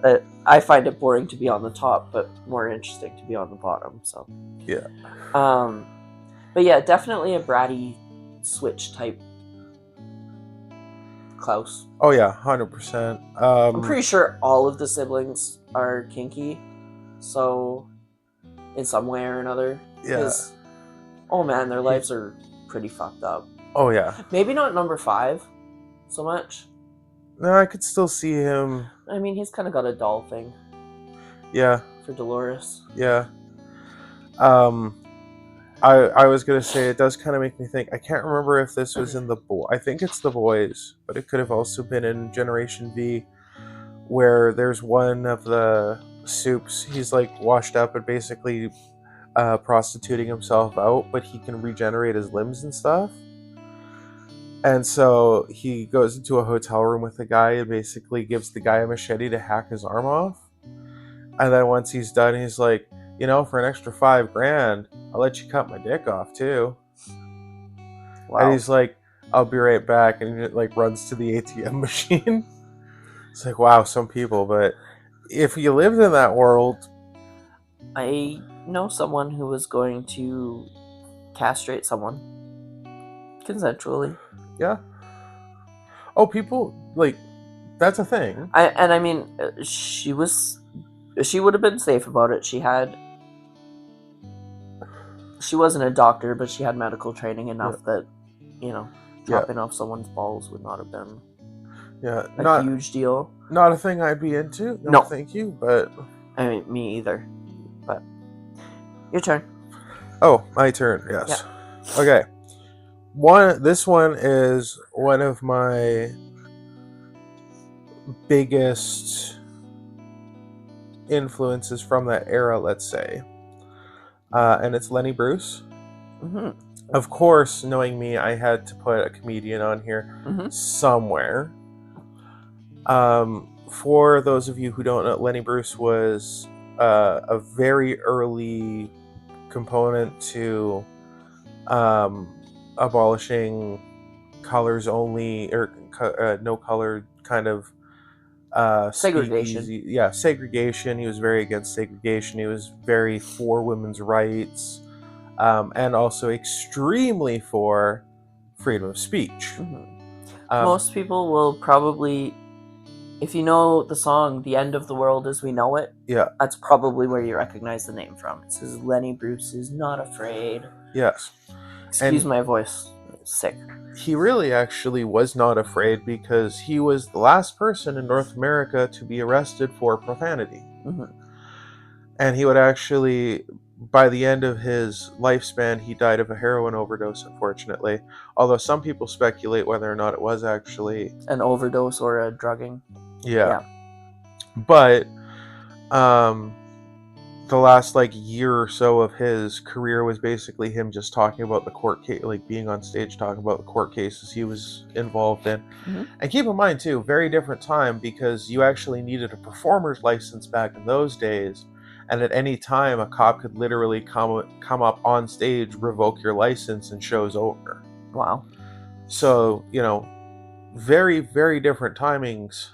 I find it boring to be on the top, but more interesting to be on the bottom. So.
Yeah.
But yeah, definitely a bratty Switch type Klaus.
Oh yeah, 100%.
I'm pretty sure all of the siblings are kinky, so in some way or another.
Yeah.
Oh man, their lives are pretty fucked up.
Oh yeah.
Maybe not number 5 so much.
No, I could still see him.
I mean, he's kind of got a doll thing.
Yeah.
For Dolores.
Yeah. I was gonna say, it does kind of make me think. I can't remember if this was in I think it's The Boys, but it could have also been in Generation V, where there's one of the soups. He's like washed up and basically prostituting himself out, but he can regenerate his limbs and stuff. And so he goes into a hotel room with the guy and basically gives the guy a machete to hack his arm off. And then once he's done, he's like, you know, for an extra $5,000, I'll let you cut my dick off too. Wow. And he's like, I'll be right back. And he like runs to the ATM machine. It's like, wow, some people. But if you lived in that world.
I know someone who was going to castrate someone consensually.
Yeah. Oh, people, like, that's a thing.
I mean, she would have been safe about it. She wasn't a doctor, but she had medical training enough that, you know, chopping off someone's balls would not have been a huge deal.
Not a thing I'd be into. No, thank you, but...
I mean, me either. But, your turn.
Oh, my turn, yes. Yeah. Okay. This one is one of my biggest influences from that era, let's say. And it's Lenny Bruce.
Mm-hmm.
Of course, knowing me, I had to put a comedian on here somewhere. for those of you who don't know, Lenny Bruce was a very early component to abolishing colors only, or no color kind of
Segregation.
speakeasy. Yeah, segregation. He was very against segregation. He was very for women's rights, and also extremely for freedom of speech.
Most people will probably, if you know the song "The End of the World as We Know It,"
Yeah,
that's probably where you recognize the name from. It says Lenny Bruce is not afraid.
yes.
Excuse my voice. It's sick.
He really actually was not afraid, because he was the last person in North America to be arrested for profanity. And he would actually, by the end of his lifespan, he died of a heroin overdose, unfortunately. Although some people speculate whether or not it was actually
an overdose or a drugging.
Yeah. But the last year or so of his career was basically him just talking about the court case, being on stage talking about the court cases he was involved in. And keep in mind too, very different time, because you actually needed a performer's license back in those days, and at any time a cop could literally come up on stage, revoke your license, and show's over.
Wow.
So very, very different timings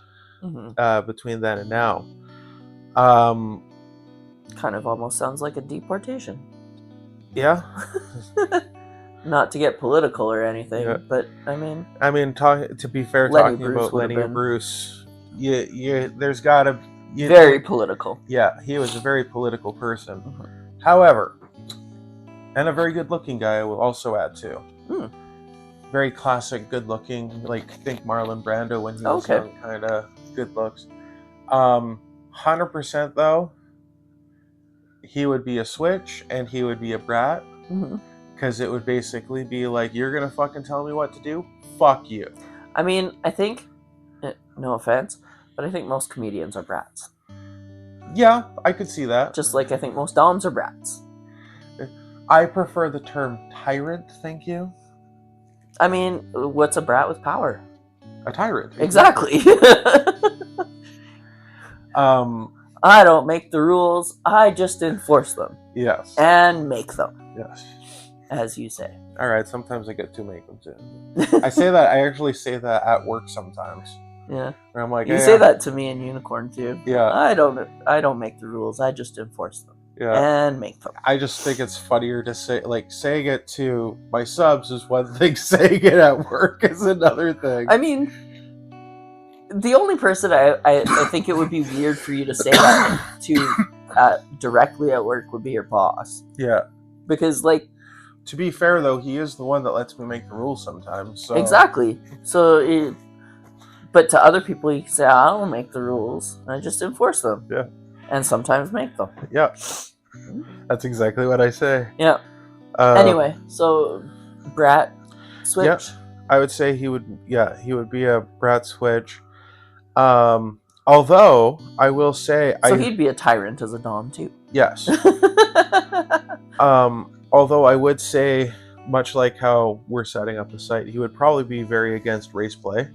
between then and now.
Kind of almost sounds like a deportation.
Yeah.
Not to get political or anything, but I mean,
to be fair, talking about Lenny Bruce, there's gotta
very political.
Yeah, he was a very political person. However, and a very good-looking guy, I will also add too. Very classic, good-looking, think Marlon Brando when he was young, kind of good looks. 100% though, he would be a switch and he would be a brat, because it would basically be like, you're gonna fucking tell me what to do? Fuck you.
I mean, I think, no offense, but I think most comedians are brats.
Yeah, I could see that.
Just like I think most doms are brats.
I prefer the term tyrant, thank you.
I mean, what's a brat with power?
A tyrant.
Exactly. I don't make the rules, I just enforce them.
Yes.
And make them.
Yes.
As you say.
Alright, sometimes I get to make them too. I actually say that at work sometimes.
Yeah.
Where I'm like,
you say that to me in Unicorn too.
Yeah.
I don't make the rules, I just enforce them.
Yeah.
And make them.
I just think it's funnier to say, saying it to my subs is one thing, saying it at work is another thing.
I mean, the only person I think it would be weird for you to say that to directly at work would be your boss.
Yeah.
Because,
to be fair, though, he is the one that lets me make the rules sometimes. So.
Exactly. So, but to other people, you can say, I don't make the rules. I just enforce them.
Yeah.
And sometimes make them.
Yeah. That's exactly what I say.
Yeah. Anyway, so, brat switch?
Yeah, I would say he would be a brat switch. Although, I will say...
So he'd be a tyrant as a dom, too.
Yes. Although I would say, much like how we're setting up the site, he would probably be very against race play.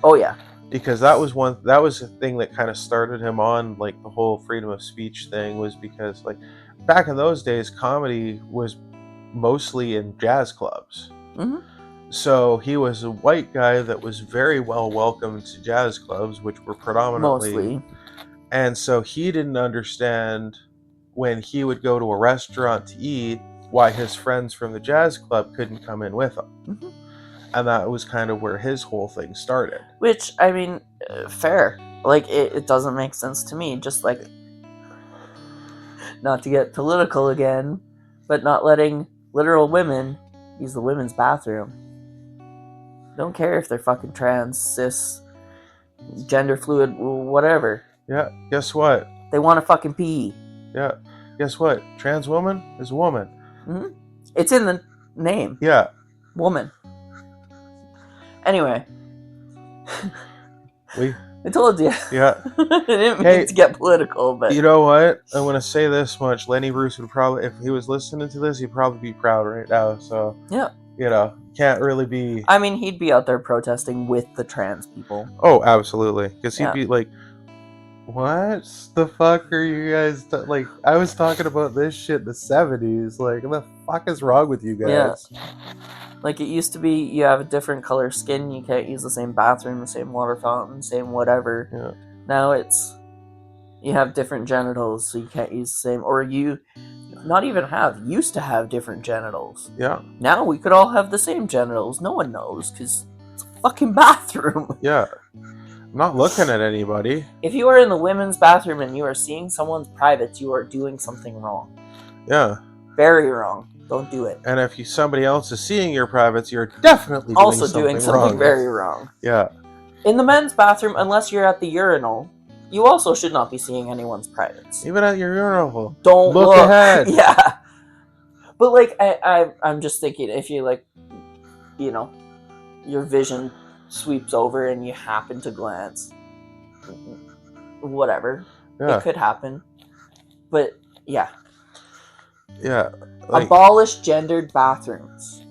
Oh, yeah.
Because that was a thing that kind of started him on, the whole freedom of speech thing, was because, back in those days, comedy was mostly in jazz clubs. So he was a white guy that was very well welcomed to jazz clubs, which were predominantly... Mostly. And so he didn't understand, when he would go to a restaurant to eat, why his friends from the jazz club couldn't come in with him. And that was kind of where his whole thing started. Which,
I mean, fair. It doesn't make sense to me. Just not to get political again, but not letting literal women use the women's bathroom. Don't care if they're fucking trans, cis, gender fluid, whatever.
Yeah, guess what?
They want to fucking pee.
Yeah, guess what? Trans woman is a woman.
It's in the name.
Yeah.
Woman. Anyway.
I
told you.
Yeah.
I didn't mean to get political, but...
You know what? I'm going to say this much. Lenny Bruce would probably, if he was listening to this, he'd probably be proud right now. So,
yeah.
Can't really be...
I mean, he'd be out there protesting with the trans people.
Oh, absolutely. Because he'd be what the fuck are you guys like? I was talking about this shit in the 70s. Like, what the fuck is wrong with you
Yeah.
guys?
Like, it used to be you have a different color skin, you can't use the same bathroom, the same water fountain, same whatever.
Yeah.
Now it's you have different genitals, so you can't use the same. Or you not even used to have different genitals.
Yeah.
Now we could all have the same genitals. No one knows because it's a fucking bathroom.
Yeah. I'm not looking at anybody.
If you are in the women's bathroom and you are seeing someone's privates, you are doing something wrong.
Yeah.
Very wrong. Don't do it.
And if somebody else is seeing your privates, you're definitely
Also
doing
doing
something
something very wrong.
Yeah.
In the men's bathroom, unless you're at the urinal, you also should not be seeing anyone's privates.
Even at your urinal.
Don't
look ahead.
Yeah. But like I'm just thinking, if you like, you know, your vision sweeps over and you happen to glance, whatever,
Yeah.
it could happen. But yeah.
Yeah. Like,
abolish gendered bathrooms.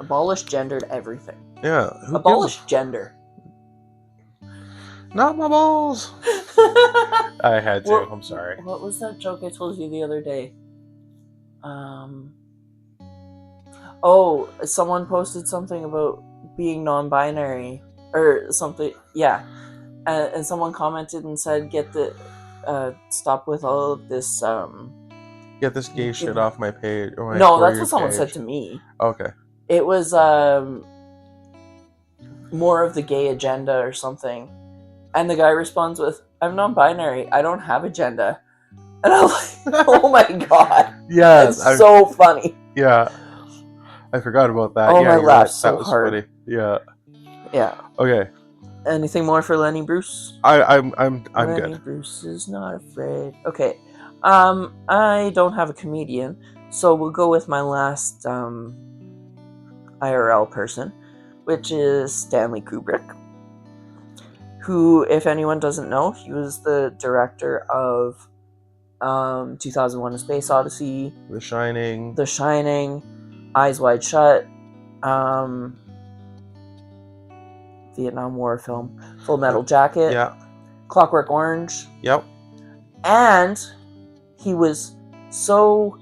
Abolish gendered everything.
Yeah.
Abolish gender.
Not my balls. I had to. I'm sorry.
What was that joke I told you the other day? Oh, someone posted something about being non-binary or something. Yeah, and someone commented and said, "Get the stop with all of this."
Get this gay shit off my page. Or my
no, that's what
page.
someone said to me.
Okay.
It was more of the gay agenda or something, and the guy responds with, "I'm non-binary. I don't have agenda." And I'm like, "Oh my god!"
Yeah,
it's so funny.
Yeah, I forgot about that.
Oh,
yeah,
my laugh so
that was
hard.
funny. Yeah.
Yeah.
Okay.
Anything more for Lenny Bruce?
I'm
Lenny
good.
Bruce is not afraid. Okay. I don't have a comedian, so we'll go with my last IRL person, which is Stanley Kubrick, who, if anyone doesn't know, he was the director of 2001: A Space Odyssey,
The Shining,
Eyes Wide Shut, Vietnam War film, Full Metal Jacket,
yeah,
Clockwork Orange,
yep,
and he was so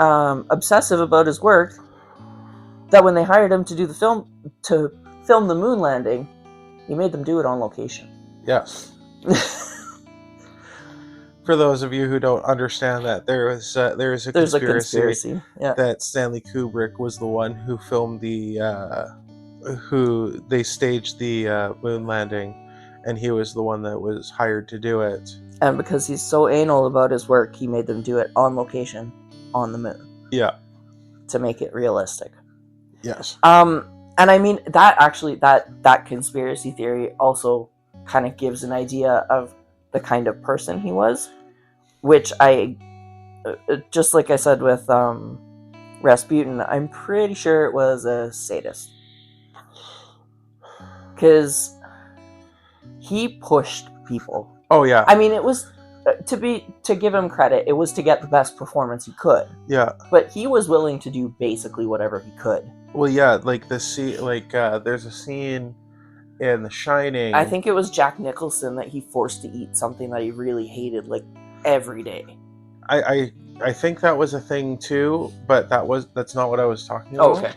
obsessive about his work that when they hired him to do the film the moon landing, he made them do it on location.
Yes. For those of you who don't understand that, there's a conspiracy
yeah.
that Stanley Kubrick was the one who filmed who they staged the moon landing, and he was the one that was hired to do it.
And because he's so anal about his work, he made them do it on location on the moon.
Yeah.
To make it realistic.
Yes.
And I mean, that conspiracy theory also kind of gives an idea of the kind of person he was, which I, just like I said with Rasputin, I'm pretty sure it was a sadist. Because he pushed people.
Oh, yeah.
I mean, it was, to give him credit, it was to get the best performance he could.
Yeah.
But he was willing to do basically whatever he could.
Well, yeah, like there's a scene in The Shining.
I think it was Jack Nicholson that he forced to eat something that he really hated, like, every day.
I think that was a thing too, but that's not what I was talking about.
Oh, okay.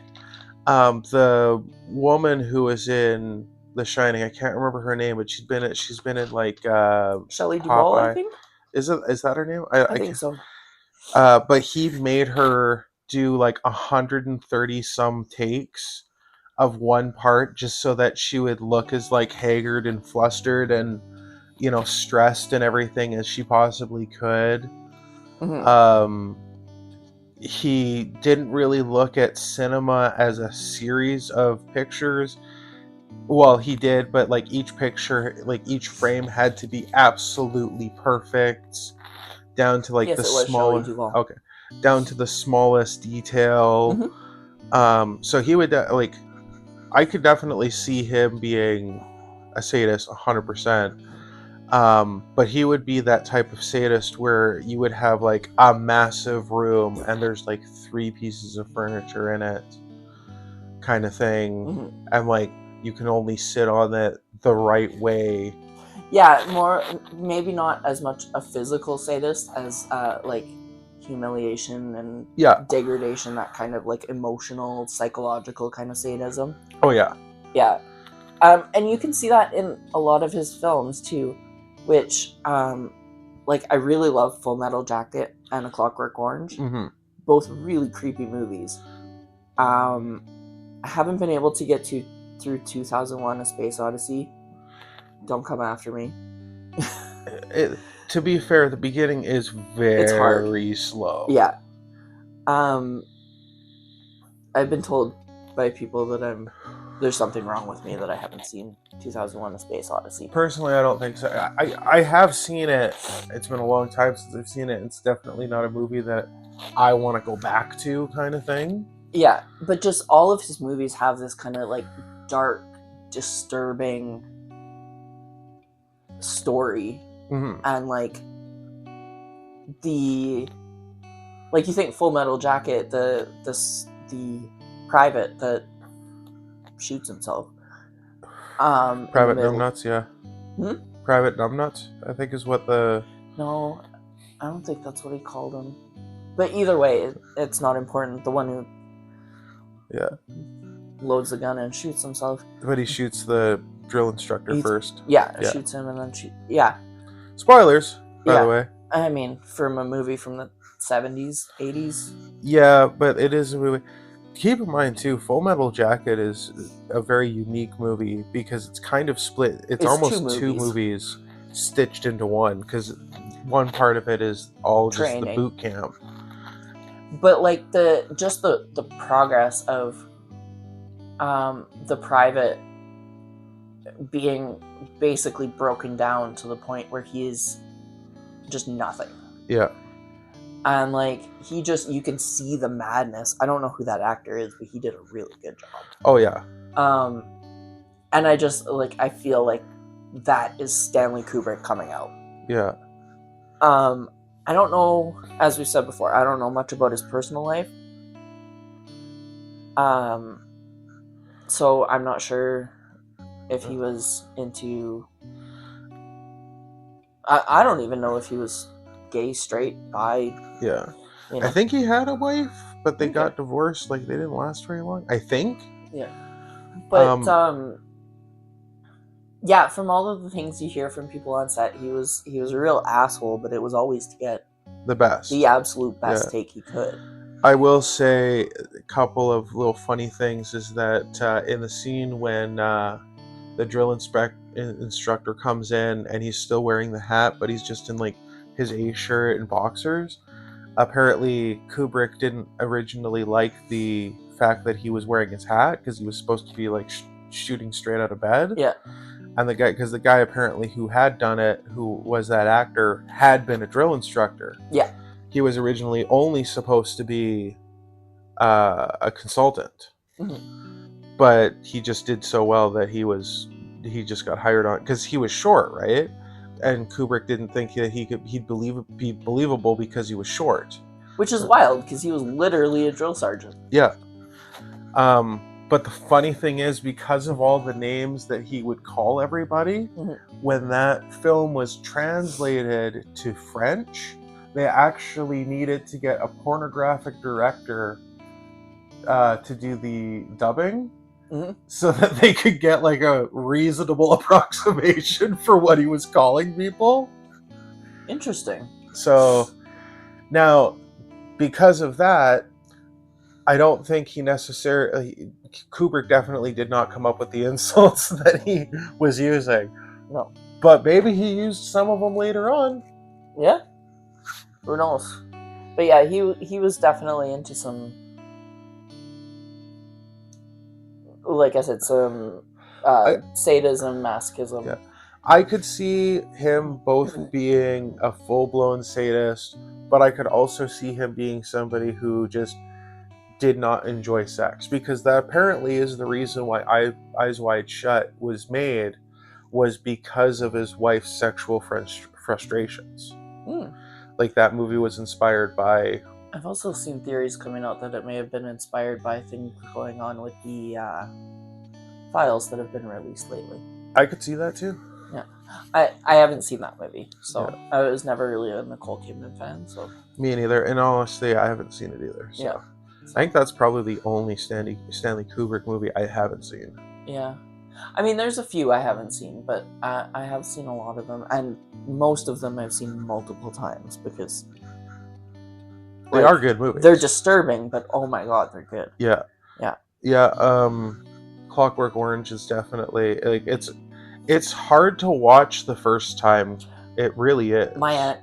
The woman who was in The Shining, I can't remember her name, but she's been in like
Shelley Duvall, I think.
Is that her name?
I think so.
But he made her do like 130 some takes of one part just so that she would look as like haggard and flustered and stressed and everything as she possibly could.
Mm-hmm.
He didn't really look at cinema as a series of pictures. Well, he did, but like each picture, like each frame had to be absolutely perfect down to like the smallest. Okay, down to the smallest detail.
Mm-hmm.
So he would I could definitely see him being a sadist 100%. But he would be that type of sadist where you would have like a massive room and there's like 3 pieces of furniture in it, kind of thing.
Mm-hmm.
And like you can only sit on it the right way
Yeah, more, maybe not as much a physical sadist as like humiliation and
Yeah.
degradation, that kind of like emotional, psychological kind of sadism.
Oh yeah.
Yeah. And you can see that in a lot of his films too, which like I really love Full Metal Jacket and A Clockwork Orange.
Mm-hmm.
Both really creepy movies. I haven't been able to get through 2001: A Space Odyssey. Don't come after me.
To be fair, the beginning is
It's hard.
very slow.
Yeah. I've been told by people that there's something wrong with me that I haven't seen 2001: A Space Odyssey.
Personally, I don't think so. I have seen it. It's been a long time since I've seen it. It's definitely not a movie that I want to go back to, kind of thing.
Yeah, but just all of his movies have this kind of like dark, disturbing story.
Mm-hmm.
And like you think Full Metal Jacket, the private that shoots himself.
Private Numbnuts, yeah.
Hmm?
Private Numbnuts, I think is what the...
No, I don't think that's what he called him. But either way, it's not important. The one who loads the gun and shoots himself.
But he shoots the drill instructor first.
Yeah, shoots him and then yeah.
Spoilers, by the way.
I mean, from a movie from the 70s, 80s.
Yeah, but it is a movie. Keep in mind, too, Full Metal Jacket is a very unique movie because it's kind of split. It's almost two movies stitched into one, because one part of it is all just the boot camp.
But like the progress of the private being basically broken down to the point where he is just nothing.
Yeah.
And like you can see the madness. I don't know who that actor is, but he did a really good job.
Oh yeah.
And I just I feel like that is Stanley Kubrick coming out.
Yeah.
I don't know, as we said before, I don't know much about his personal life. So I'm not sure if he was into... I don't even know if he was gay, straight, bi.
Yeah. You know. I think he had a wife, but they got divorced. Like, they didn't last very long, I think.
Yeah. But, yeah, from all of the things you hear from people on set, he was a real asshole, but it was always to get the absolute best take he could.
I will say a couple of little funny things is that in the scene when the drill instructor comes in and he's still wearing the hat, but he's just in like his A shirt and boxers. Apparently, Kubrick didn't originally like the fact that he was wearing his hat because he was supposed to be like shooting straight out of bed.
Yeah.
And the guy apparently who had done it, who was that actor, had been a drill instructor.
Yeah.
He was originally only supposed to be a consultant.
Mm-hmm.
But he just did so well that he just got hired on because he was short, right? And Kubrick didn't think that he'd be believable because he was short.
Which is wild because he was literally a drill sergeant.
Yeah. But the funny thing is, because of all the names that he would call everybody, when that film was translated to French, they actually needed to get a pornographic director to do the dubbing, so that they could get like a reasonable approximation for what he was calling people.
Interesting.
So now, because of that, I don't think Kubrick definitely did not come up with the insults that he was using.
No.
But maybe he used some of them later on.
Yeah. Who knows? But yeah, he was definitely into some, like I said, some sadism, masochism.
Yeah. I could see him both being a full-blown sadist, but I could also see him being somebody who just did not enjoy sex, because that apparently is the reason why Eyes Wide Shut was made, was because of his wife's sexual frustrations. Like, that movie was inspired by...
I've also seen theories coming out that it may have been inspired by things going on with the files that have been released lately.
I could see that too.
Yeah. I haven't seen that movie, so I was never really a Nicole Kidman fan. So
Me neither. In all honesty, I haven't seen it either. So.
yeah.
I think that's probably the only Stanley Kubrick movie I haven't seen.
Yeah. I mean, there's a few I haven't seen, but I have seen a lot of them, and most of them I've seen multiple times because
they are good movies.
They're disturbing, but oh my god, they're good.
Yeah.
Yeah.
Yeah. Clockwork Orange is definitely like it's hard to watch the first time. It really is.
My aunt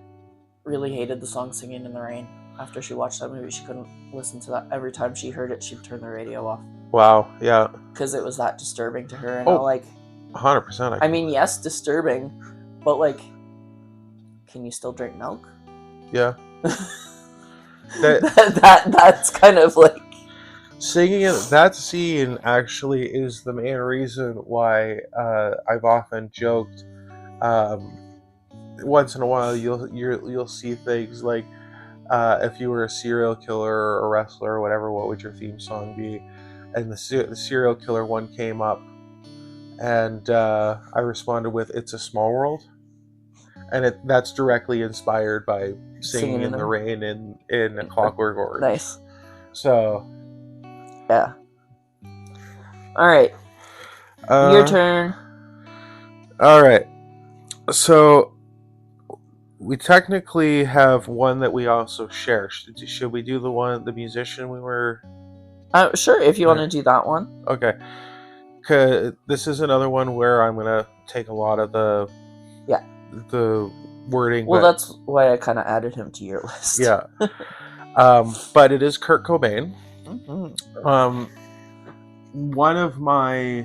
really hated the song "Singing in the Rain." After she watched that movie, she couldn't listen to that. Every time she heard it, she'd turn the radio off.
Wow, yeah.
Because it was that disturbing to her. And I'm like...
100%.
I mean, yes, disturbing, but like... Can you still drink milk?
Yeah.
That's kind of like...
Singing in that scene actually is the main reason why I've often joked. Once in a while, you'll see things like, if you were a serial killer or a wrestler or whatever, what would your theme song be? And the serial killer one came up, and I responded with "It's a Small World," and that's directly inspired by Singing in the Rain in A Clockwork Orange.
Nice.
So,
yeah. All right. Your turn.
All right. So we technically have one that we also share. Should we do the musician we were?
Sure, if you want to do that one.
Okay. Cause this is another one where I'm gonna take a lot of the wording.
Well, that's why I kind of added him to your list.
Yeah. But it is Kurt Cobain.
Mm-hmm.
One of my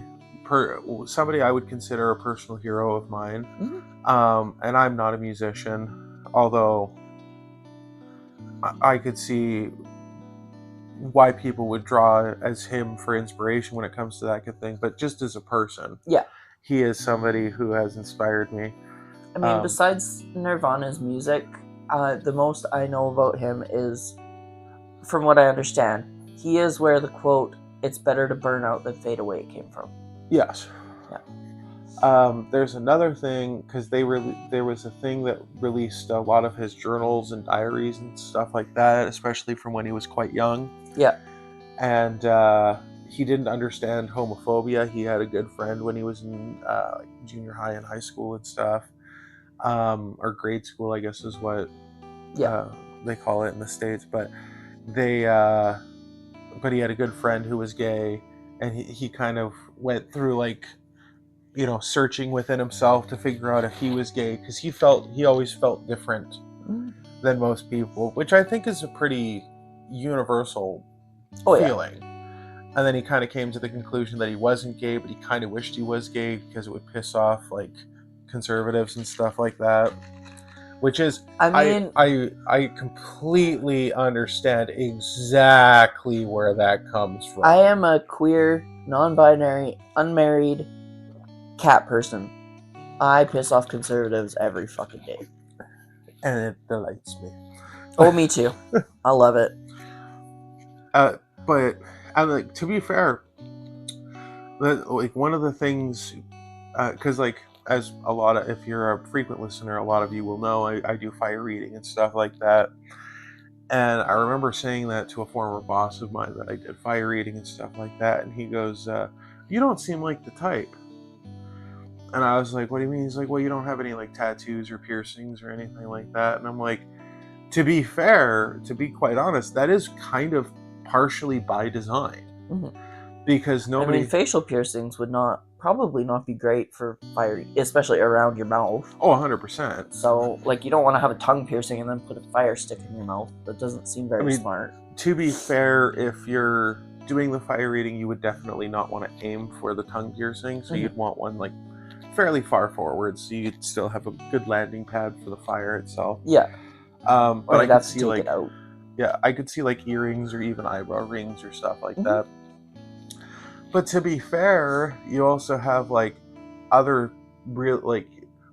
somebody I would consider a personal hero of mine.
Mm-hmm.
And I'm not a musician, although I could see why people would draw as him for inspiration when it comes to that kind of thing. But just as a person, he is somebody who has inspired me.
I mean, besides Nirvana's music, the most I know about him is, from what I understand, he is where the quote, "It's better to burn out than fade away" came from.
Yes.
Yeah.
There's another thing, because there was a thing that released a lot of his journals and diaries and stuff like that, especially from when he was quite young.
Yeah.
And he didn't understand homophobia. He had a good friend when he was in junior high and high school and stuff. Or grade school, I guess is what they call it in the States. But he had a good friend who was gay, and he kind of went through searching within himself to figure out if he was gay, because he always felt different than most people, which I think is a pretty universal feeling. And then he kind of came to the conclusion that he wasn't gay, but he kind of wished he was gay because it would piss off conservatives and stuff like that. Which is, I completely understand exactly where that comes from.
I am a queer, non-binary, unmarried cat person. I piss off conservatives every fucking day.
And it delights me.
Oh, me too. I love it.
But to be fair, one of the things, because as a lot of, if you're a frequent listener, a lot of you will know I do fire reading and stuff like that. And I remember saying that to a former boss of mine, that I did fire reading and stuff like that. And he goes, "You don't seem like the type." And I was like, "What do you mean?" He's like, "Well, you don't have any tattoos or piercings or anything like that." And I'm like, to be fair, to be quite honest, that is kind of partially by design.
Mm-hmm.
Because nobody...
I mean, facial piercings would probably not be great for fire, especially around your mouth.
Oh, 100%.
So, you don't want to have a tongue piercing and then put a fire stick in your mouth. That doesn't seem very smart.
To be fair, if you're doing the fire reading, you would definitely not want to aim for the tongue piercing. So you'd want one fairly far forward, so you'd still have a good landing pad for the fire itself.
Yeah.
But I could see
it out.
Yeah, I could see earrings or even eyebrow rings or stuff like that. But to be fair, you also have other real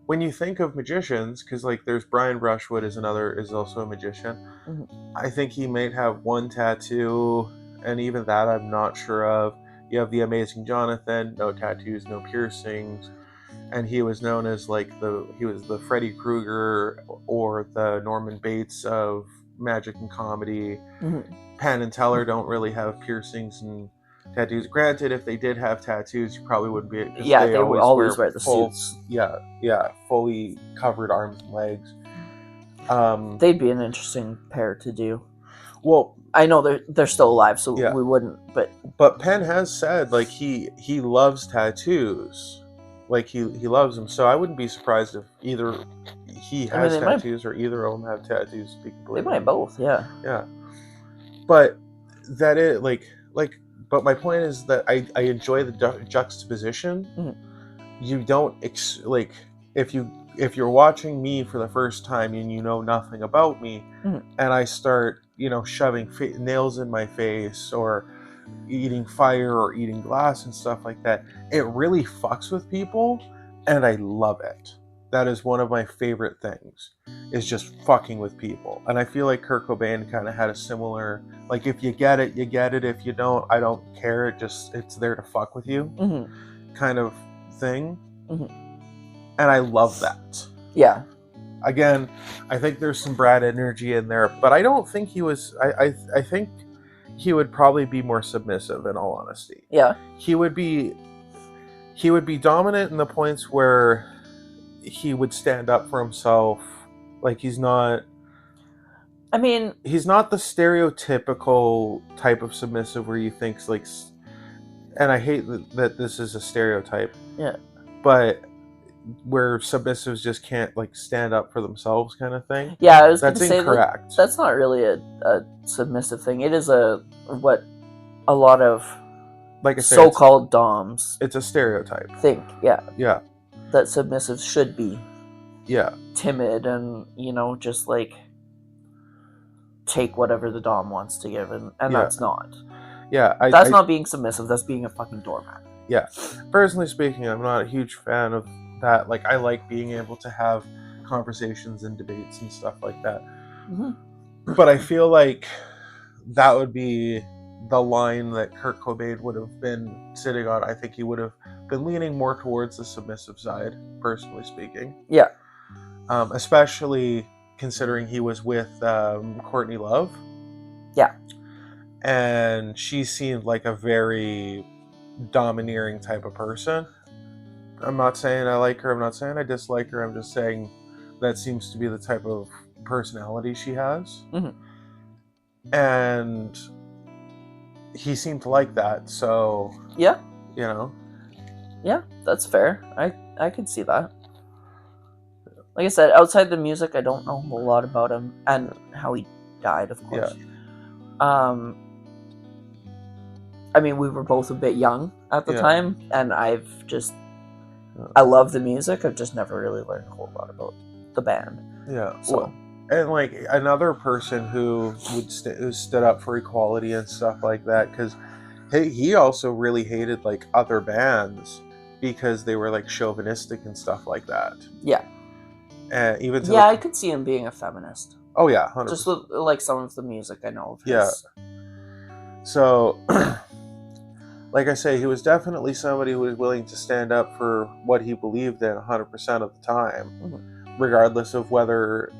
when you think of magicians, because there's Brian Brushwood is also a magician. Mm-hmm. I think he might have one tattoo, and even that I'm not sure of. You have the Amazing Jonathan, no tattoos, no piercings. and he was known as like he was the Freddie Krueger or the Norman Bates of magic and comedy. Penn and Teller don't really have piercings and tattoos. Granted, if they did have tattoos, you probably wouldn't be.
Yeah, they would always wear the suits.
Yeah, fully covered arms and legs.
They'd be an interesting pair to do.
Well,
I know they're still alive, so we wouldn't.
But Penn has said like he loves tattoos, like he loves them. So I wouldn't be surprised if either he has tattoos or either of them have tattoos.
They might both, yeah.
Yeah, but that is like. But my point is that I enjoy the juxtaposition. Mm-hmm. You don't like if you're watching me for the first time and you know nothing about me, mm-hmm. and I start shoving nails in my face or eating fire or eating glass and stuff like that, it really fucks with people, and I love it. That is one of my favorite things, is just fucking with people. And I feel like Kurt Cobain kind of had a similar, like, if you get it, you get it. If you don't, I don't care. It's there to fuck with you, mm-hmm. kind of thing. Mm-hmm. And I love that.
Yeah.
Again, I think there's some Brad energy in there, but I don't think he was, I think he would probably be more submissive, in all honesty.
Yeah.
He would be dominant in the points where he would stand up for himself. Like, he's not the stereotypical type of submissive where you think, like, and I hate that this is a stereotype.
Yeah.
But where submissives just can't, like, stand up for themselves kind of thing.
Yeah, I was going to
say incorrect.
That's not really a submissive thing. It is what a lot of, like I say, so-called doms.
It's a stereotype.
Think, yeah.
Yeah.
That submissives should be.
Yeah.
Timid and, just, like, take whatever the dom wants to give, and that's not.
Yeah.
That's not being submissive. That's being a fucking doormat.
Yeah. Personally speaking, I'm not a huge fan of that. Like, I like being able to have conversations and debates and stuff like that. Mm-hmm. But I feel like that would be the line that Kurt Cobain would have been sitting on. I think he would have been leaning more towards the submissive side, personally speaking.
Yeah.
Especially considering he was with Courtney Love.
Yeah.
And she seemed like a very domineering type of person. I'm not saying I like her. I'm not saying I dislike her. I'm just saying that seems to be the type of personality she has. Mm-hmm. And he seemed to like that. So,
yeah.
Yeah,
that's fair. I could see that. Like I said, outside the music, I don't know a whole lot about him and how he died, of course. Yeah. I mean, we were both a bit young at the time, and I love the music. I've just never really learned a whole lot about the band.
Yeah. So. Well, and like another person who who stood up for equality and stuff like that, because he also really hated like other bands because they were like chauvinistic and stuff like that.
Yeah.
And even
I could see him being a feminist.
Oh yeah, 100%.
Just with, like, some of the music I know of his.
Yeah. So, like I say, he was definitely somebody who was willing to stand up for what he believed in 100% of the time, mm-hmm. regardless of whether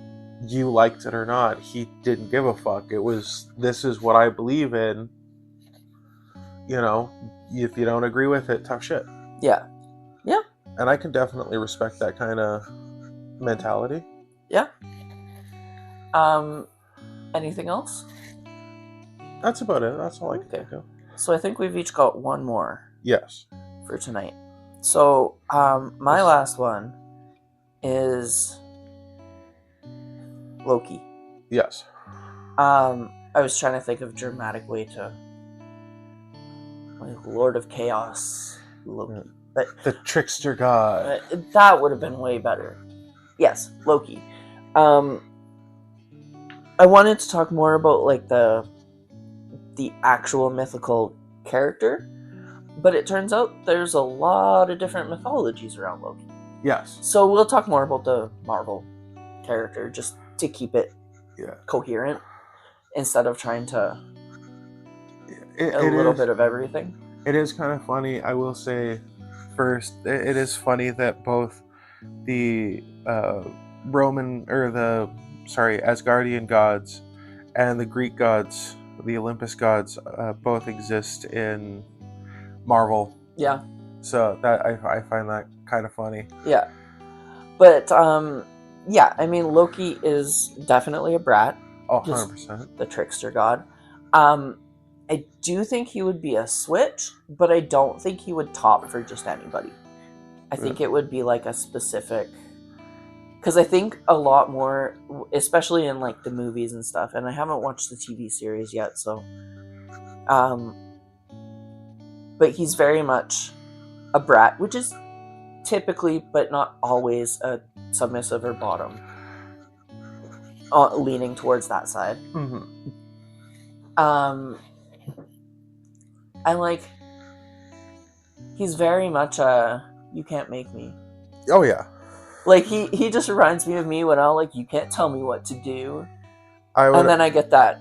you liked it or not. He didn't give a fuck. It was, this is what I believe in. If you don't agree with it, tough shit.
Yeah. Yeah.
And I can definitely respect that kind of mentality.
Yeah. Anything else?
That's about it. That's all I can think of.
So I think we've each got one more.
Yes.
For tonight. So, my last one is Loki.
Yes.
I was trying to think of a dramatic way to, like, Lord of Chaos, Loki. But
the trickster god.
That would have been way better. Yes, Loki. I wanted to talk more about, like, the actual mythical character, but it turns out there's a lot of different mythologies around Loki.
Yes.
So we'll talk more about the Marvel character, just to keep it coherent, instead of trying to a little bit of everything.
It is kind of funny. I will say, first, it is funny that both the Asgardian gods and the Greek gods, the Olympus gods, both exist in Marvel.
Yeah.
So that I find that kind of funny.
Yeah. But yeah, I mean, Loki is definitely a brat.
Oh,
Just
100%.
the trickster god. I do think he would be a switch, but I don't think he would top for just anybody. I think it would be like a specific, because I think a lot more, especially in like the movies and stuff, and I haven't watched the TV series yet, so but he's very much a brat, which is typically but not always a submissive or bottom, leaning towards that side. I like, he's very much a you can't make me.
Oh yeah.
Like he just reminds me of me when I'm like, you can't tell me what to do. And then I get that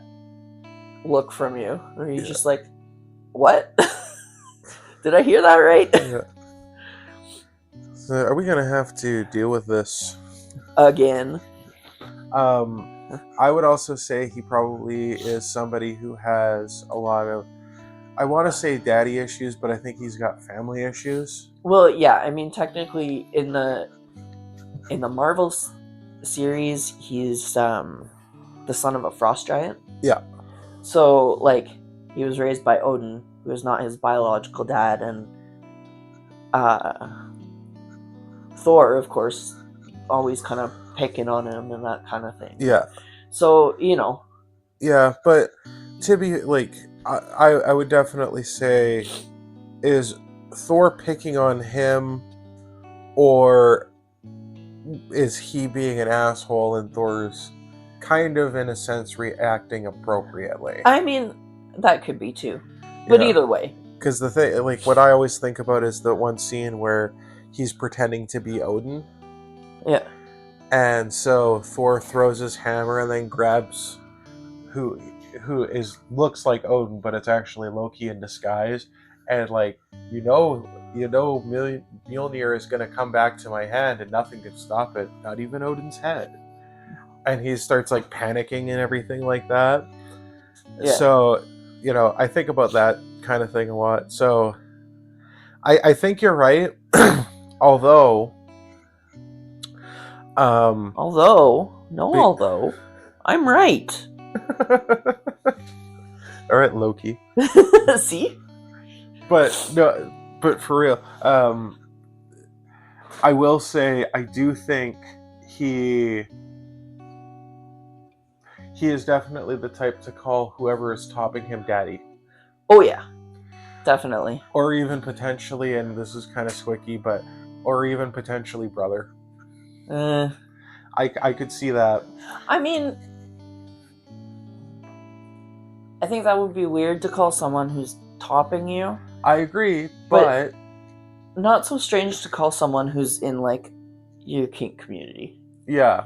look from you where you're just like, what? Did I hear that right?
Yeah. So are we gonna have to deal with this
again?
I would also say he probably is somebody who has a lot of, I want to say daddy issues, but I think he's got family issues.
Well, yeah, I mean, technically in the Marvel series, he's the son of a frost giant.
Yeah.
So, like, he was raised by Odin, who is not his biological dad, and Thor, of course, always kind of picking on him and that kind of thing.
Yeah.
So, you know.
Yeah, but to be, like, I would definitely say, is Thor picking on him, or is he being an asshole and Thor's kind of, in a sense, reacting appropriately?
I mean, that could be too. But either way.
Because the thing, like, what I always think about is the one scene where he's pretending to be Odin.
Yeah.
And so Thor throws his hammer and then grabs who looks like Odin, but it's actually Loki in disguise. And like, Mjolnir is gonna come back to my hand and nothing can stop it, not even Odin's head. And he starts like panicking and everything like that. Yeah. So, I think about that kind of thing a lot. So I think you're right. Although
I'm right.
All right, Loki.
See?
But for real, I will say I do think he is definitely the type to call whoever is topping him daddy.
Oh yeah, definitely.
Or even potentially, and this is kind of squicky, or even potentially brother. I could see that.
I mean, I think that would be weird to call someone who's topping you.
I agree, but
not so strange to call someone who's in like your kink community.
Yeah.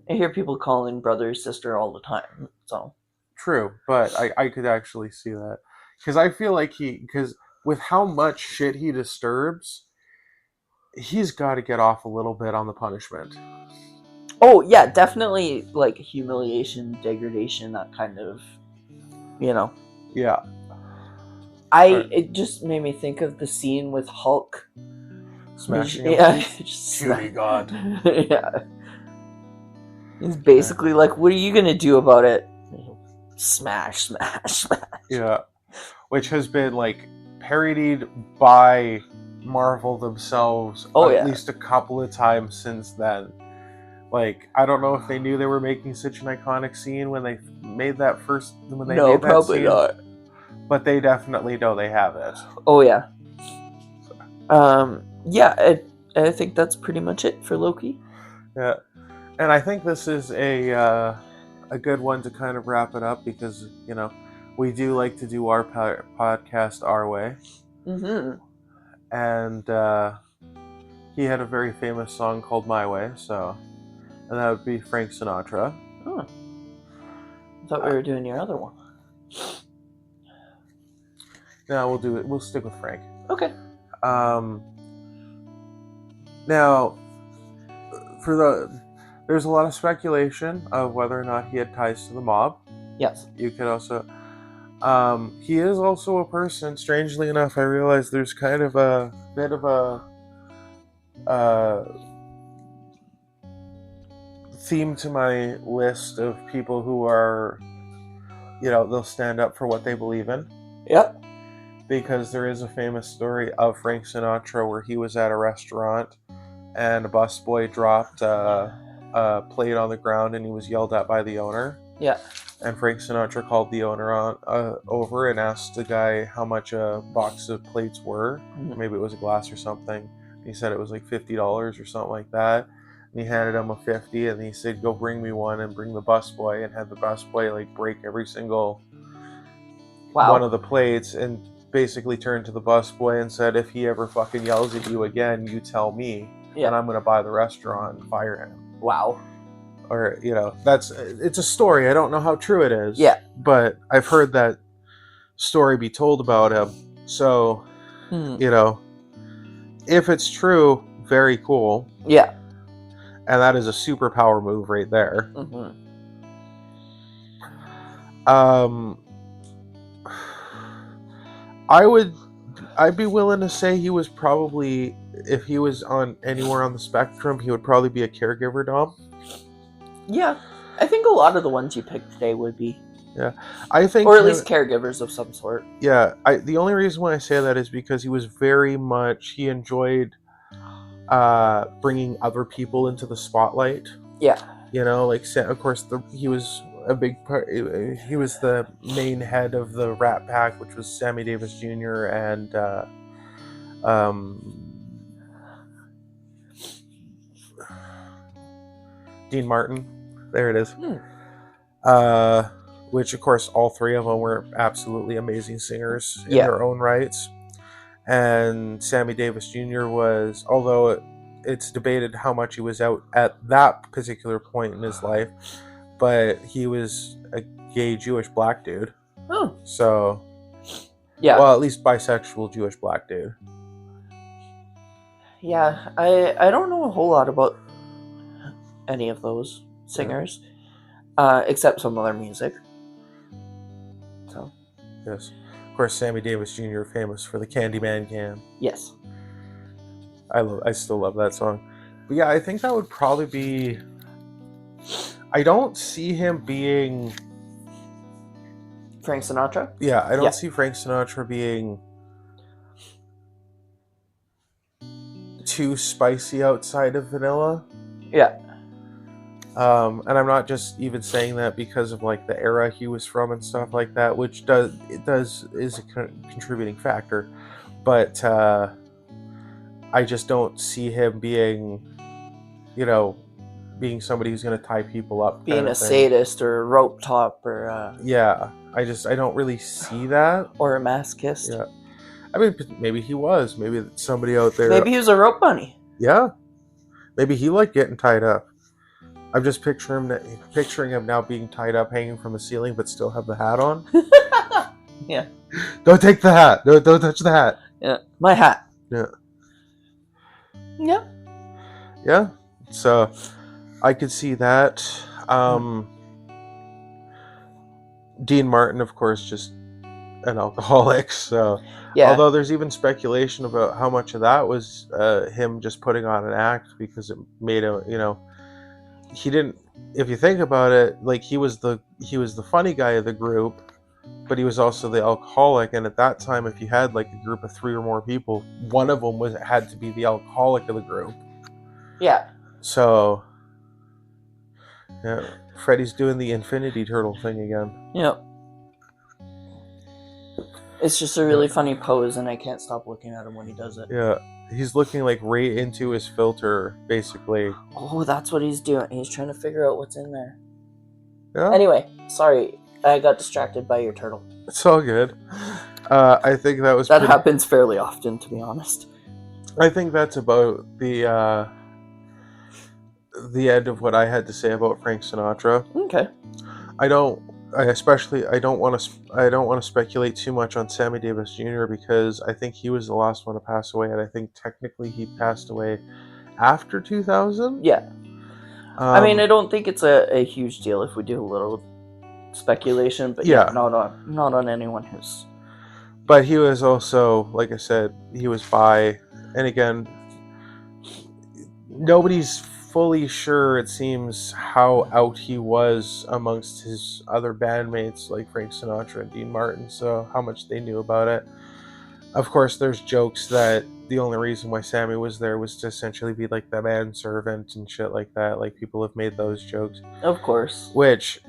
I hear people calling brother sister all the time. So
true, but I could actually see that, because I feel like because with how much shit he disturbs, he's got to get off a little bit on the punishment.
Oh yeah, definitely, like humiliation, degradation, that kind of, Yeah. It just made me think of the scene with Hulk
smashing
him. Yeah, just
God.
Yeah. He's basically like, what are you going to do about it? Smash, smash, smash.
Yeah. Which has been, like, parodied by Marvel themselves at least a couple of times since then. Like, I don't know if they knew they were making such an iconic scene when they made that first...
No, probably not.
But they definitely know they have it.
Oh, yeah. Yeah, I think that's pretty much it for Loki.
Yeah. And I think this is a good one to kind of wrap it up, because, we do like to do our podcast our way.
Mm-hmm.
And he had a very famous song called My Way, and that would be Frank Sinatra.
Huh. I thought we were doing your other one.
No, we'll stick with Frank.
Okay.
Now, there's a lot of speculation of whether or not he had ties to the mob.
Yes.
You could also, he is also a person. Strangely enough, I realize there's kind of a bit of a theme to my list of people who are, they'll stand up for what they believe in.
Yep.
Because there is a famous story of Frank Sinatra where he was at a restaurant and a busboy dropped a plate on the ground and he was yelled at by the owner.
Yeah.
And Frank Sinatra called the owner over and asked the guy how much a box of plates were. Mm-hmm. Maybe it was a glass or something. He said it was like $50 or something like that. And he handed him a $50 and he said, "Go bring me one," and bring the busboy, and had the busboy like break every single one of the plates, and basically turned to the busboy and said, "If he ever fucking yells at you again, you tell me, and I'm going to buy the restaurant and fire him."
Wow.
Or, it's a story. I don't know how true it is.
Yeah.
But I've heard that story be told about him. So, if it's true, very cool.
Yeah.
And that is a superpower move right there.
Mm-hmm.
I'd be willing to say he was probably, if he was on anywhere on the spectrum, he would probably be a caregiver dom.
Yeah, I think a lot of the ones you picked today would be.
Yeah, I think,
or at least caregivers of some sort.
Yeah, the only reason why I say that is because he enjoyed bringing other people into the spotlight.
Yeah,
of course, he was a big part. He was the main head of the Rat Pack, which was Sammy Davis Jr. and Dean Martin. There it is. Which, of course, all three of them were absolutely amazing singers in their own rights. And Sammy Davis Jr. was, although it's debated how much he was out at that particular point in his life, but he was a gay Jewish black dude.
Oh.
So,
yeah.
Well, at least bisexual Jewish black dude.
Yeah, I don't know a whole lot about any of those singers, except some of their music. So.
Yes. Of course, Sammy Davis Jr. famous for the Candyman can.
Yes.
I still love that song. But yeah, I think that would probably be... I don't see him being...
Frank Sinatra?
Yeah, I don't see Frank Sinatra being too spicy outside of vanilla.
Yeah.
And I'm not just even saying that because of like the era he was from and stuff like that, which is a contributing factor. But I just don't see him being, being somebody who's going to tie people up.
Being a sadist or a rope top or...
Yeah, I don't really see that.
Or a masochist.
Yeah. I mean, maybe he was. Maybe somebody out there...
Maybe he was a rope bunny.
Yeah. Maybe he liked getting tied up. I'm just picturing him now being tied up, hanging from the ceiling, but still have the hat on.
Yeah.
Don't take the hat. Don't touch the hat.
Yeah. My hat.
Yeah.
Yeah.
Yeah. So, I could see that. Dean Martin, of course, just an alcoholic. So,
yeah.
Although there's even speculation about how much of that was him just putting on an act, because it made him, he didn't. If you think about it, like he was the funny guy of the group, but he was also the alcoholic. And at that time, if you had like a group of 3 or more people, one of them had to be the alcoholic of the group.
Yeah.
So, yeah, Freddie's doing the Infinity Turtle thing again.
Yep. It's just a really funny pose, and I can't stop looking at him when he does it.
Yeah. He's looking like right into his filter, basically.
Oh, that's what he's doing. He's trying to figure out what's in there.
Yeah.
Anyway, sorry. I got distracted by your turtle.
It's all good. I think that was...
That happens fairly often, to be honest.
I think that's about the end of what I had to say about Frank Sinatra.
Okay.
I don't want to speculate too much on Sammy Davis Jr. because I think he was the last one to pass away, and I think technically he passed away after 2000.
Yeah. I mean, I don't think it's a huge deal if we do a little speculation, but yeah, not on anyone who's.
But he was also, like I said, he was bi, and again, nobody's fully sure, it seems, how out he was amongst his other bandmates like Frank Sinatra and Dean Martin, so how much they knew about it. Of course, there's jokes that the only reason why Sammy was there was to essentially be like the manservant and shit like that. Like, people have made those jokes.
Of course.
Which...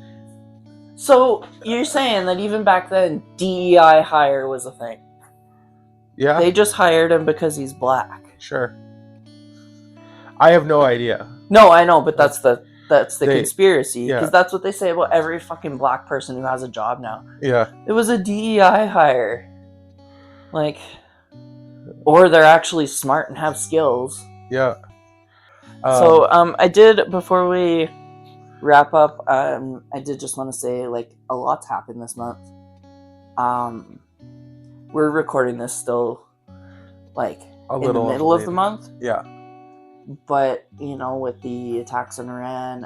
So, you're saying that even back then, DEI hire was a thing?
Yeah.
They just hired him because he's black.
Sure. I have no idea.
No, I know, but that's the conspiracy. Because that's what they say about every fucking black person who has a job now.
Yeah.
It was a DEI hire. Like, or they're actually smart and have skills.
Yeah.
So, I did, before we wrap up, I did just want to say, like, a lot's happened this month. We're recording this still, like, in the middle of the month.
Yeah.
But, you know, with the attacks in Iran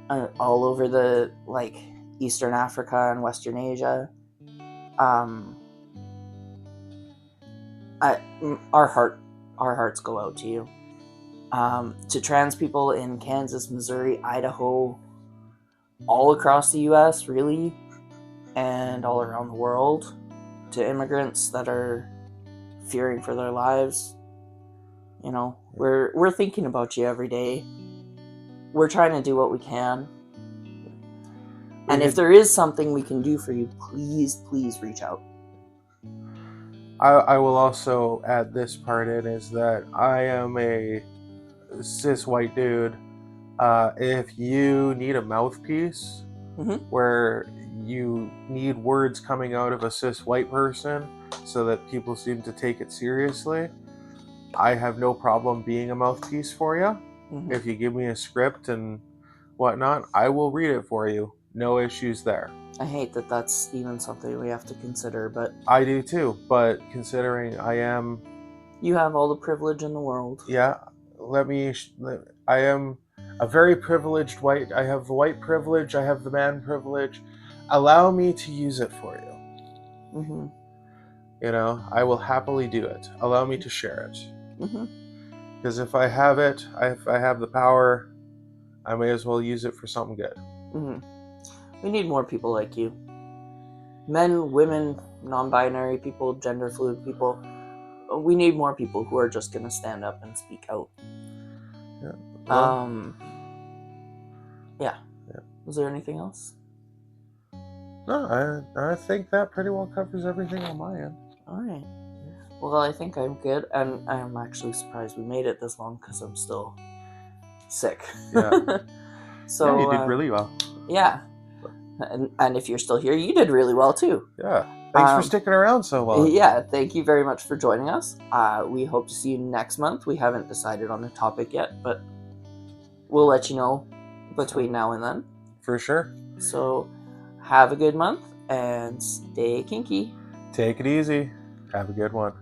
and all over the, like, Eastern Africa and Western Asia, our hearts go out to you. To trans people in Kansas, Missouri, Idaho, all across the U.S., really, and all around the world, to immigrants that are fearing for their lives. You know, we're thinking about you every day. We're trying to do what we can. And if there is something we can do for you, please reach out.
I will also add this part in, is that I am a cis white dude. If you need a mouthpiece, where you need words coming out of a cis white person so that people seem to take it seriously, I have no problem being a mouthpiece for you. If you give me a script and whatnot, I will read it for you. No issues there.
I hate that that's even something we have to consider, but...
I do too, but considering I am...
You have all the privilege in the world.
Yeah, I am a very privileged white... I have the white privilege, I have the man privilege. Allow me to use it for you. You know, I will happily do it. Allow me to share it. Because if I have it, if I have the power, I may as well use it for something good.
We need more people like you. Men, women, non-binary people, gender fluid people. We need more people who are just going to stand up and speak out.
Yeah. Well,
yeah. Was there anything else?
No, I think that pretty well covers everything on my end.
All right. Well, I think I'm good, and I'm actually surprised we made it this long because I'm still sick.
Yeah.
So
you did really well.
Yeah. And if you're still here, you did really well too.
Yeah. Thanks for sticking around so long.
Yeah, thank you very much for joining us. We hope to see you next month. We haven't decided on the topic yet, but we'll let you know between now and then.
For sure.
So have a good month and stay kinky.
Take it easy. Have a good one.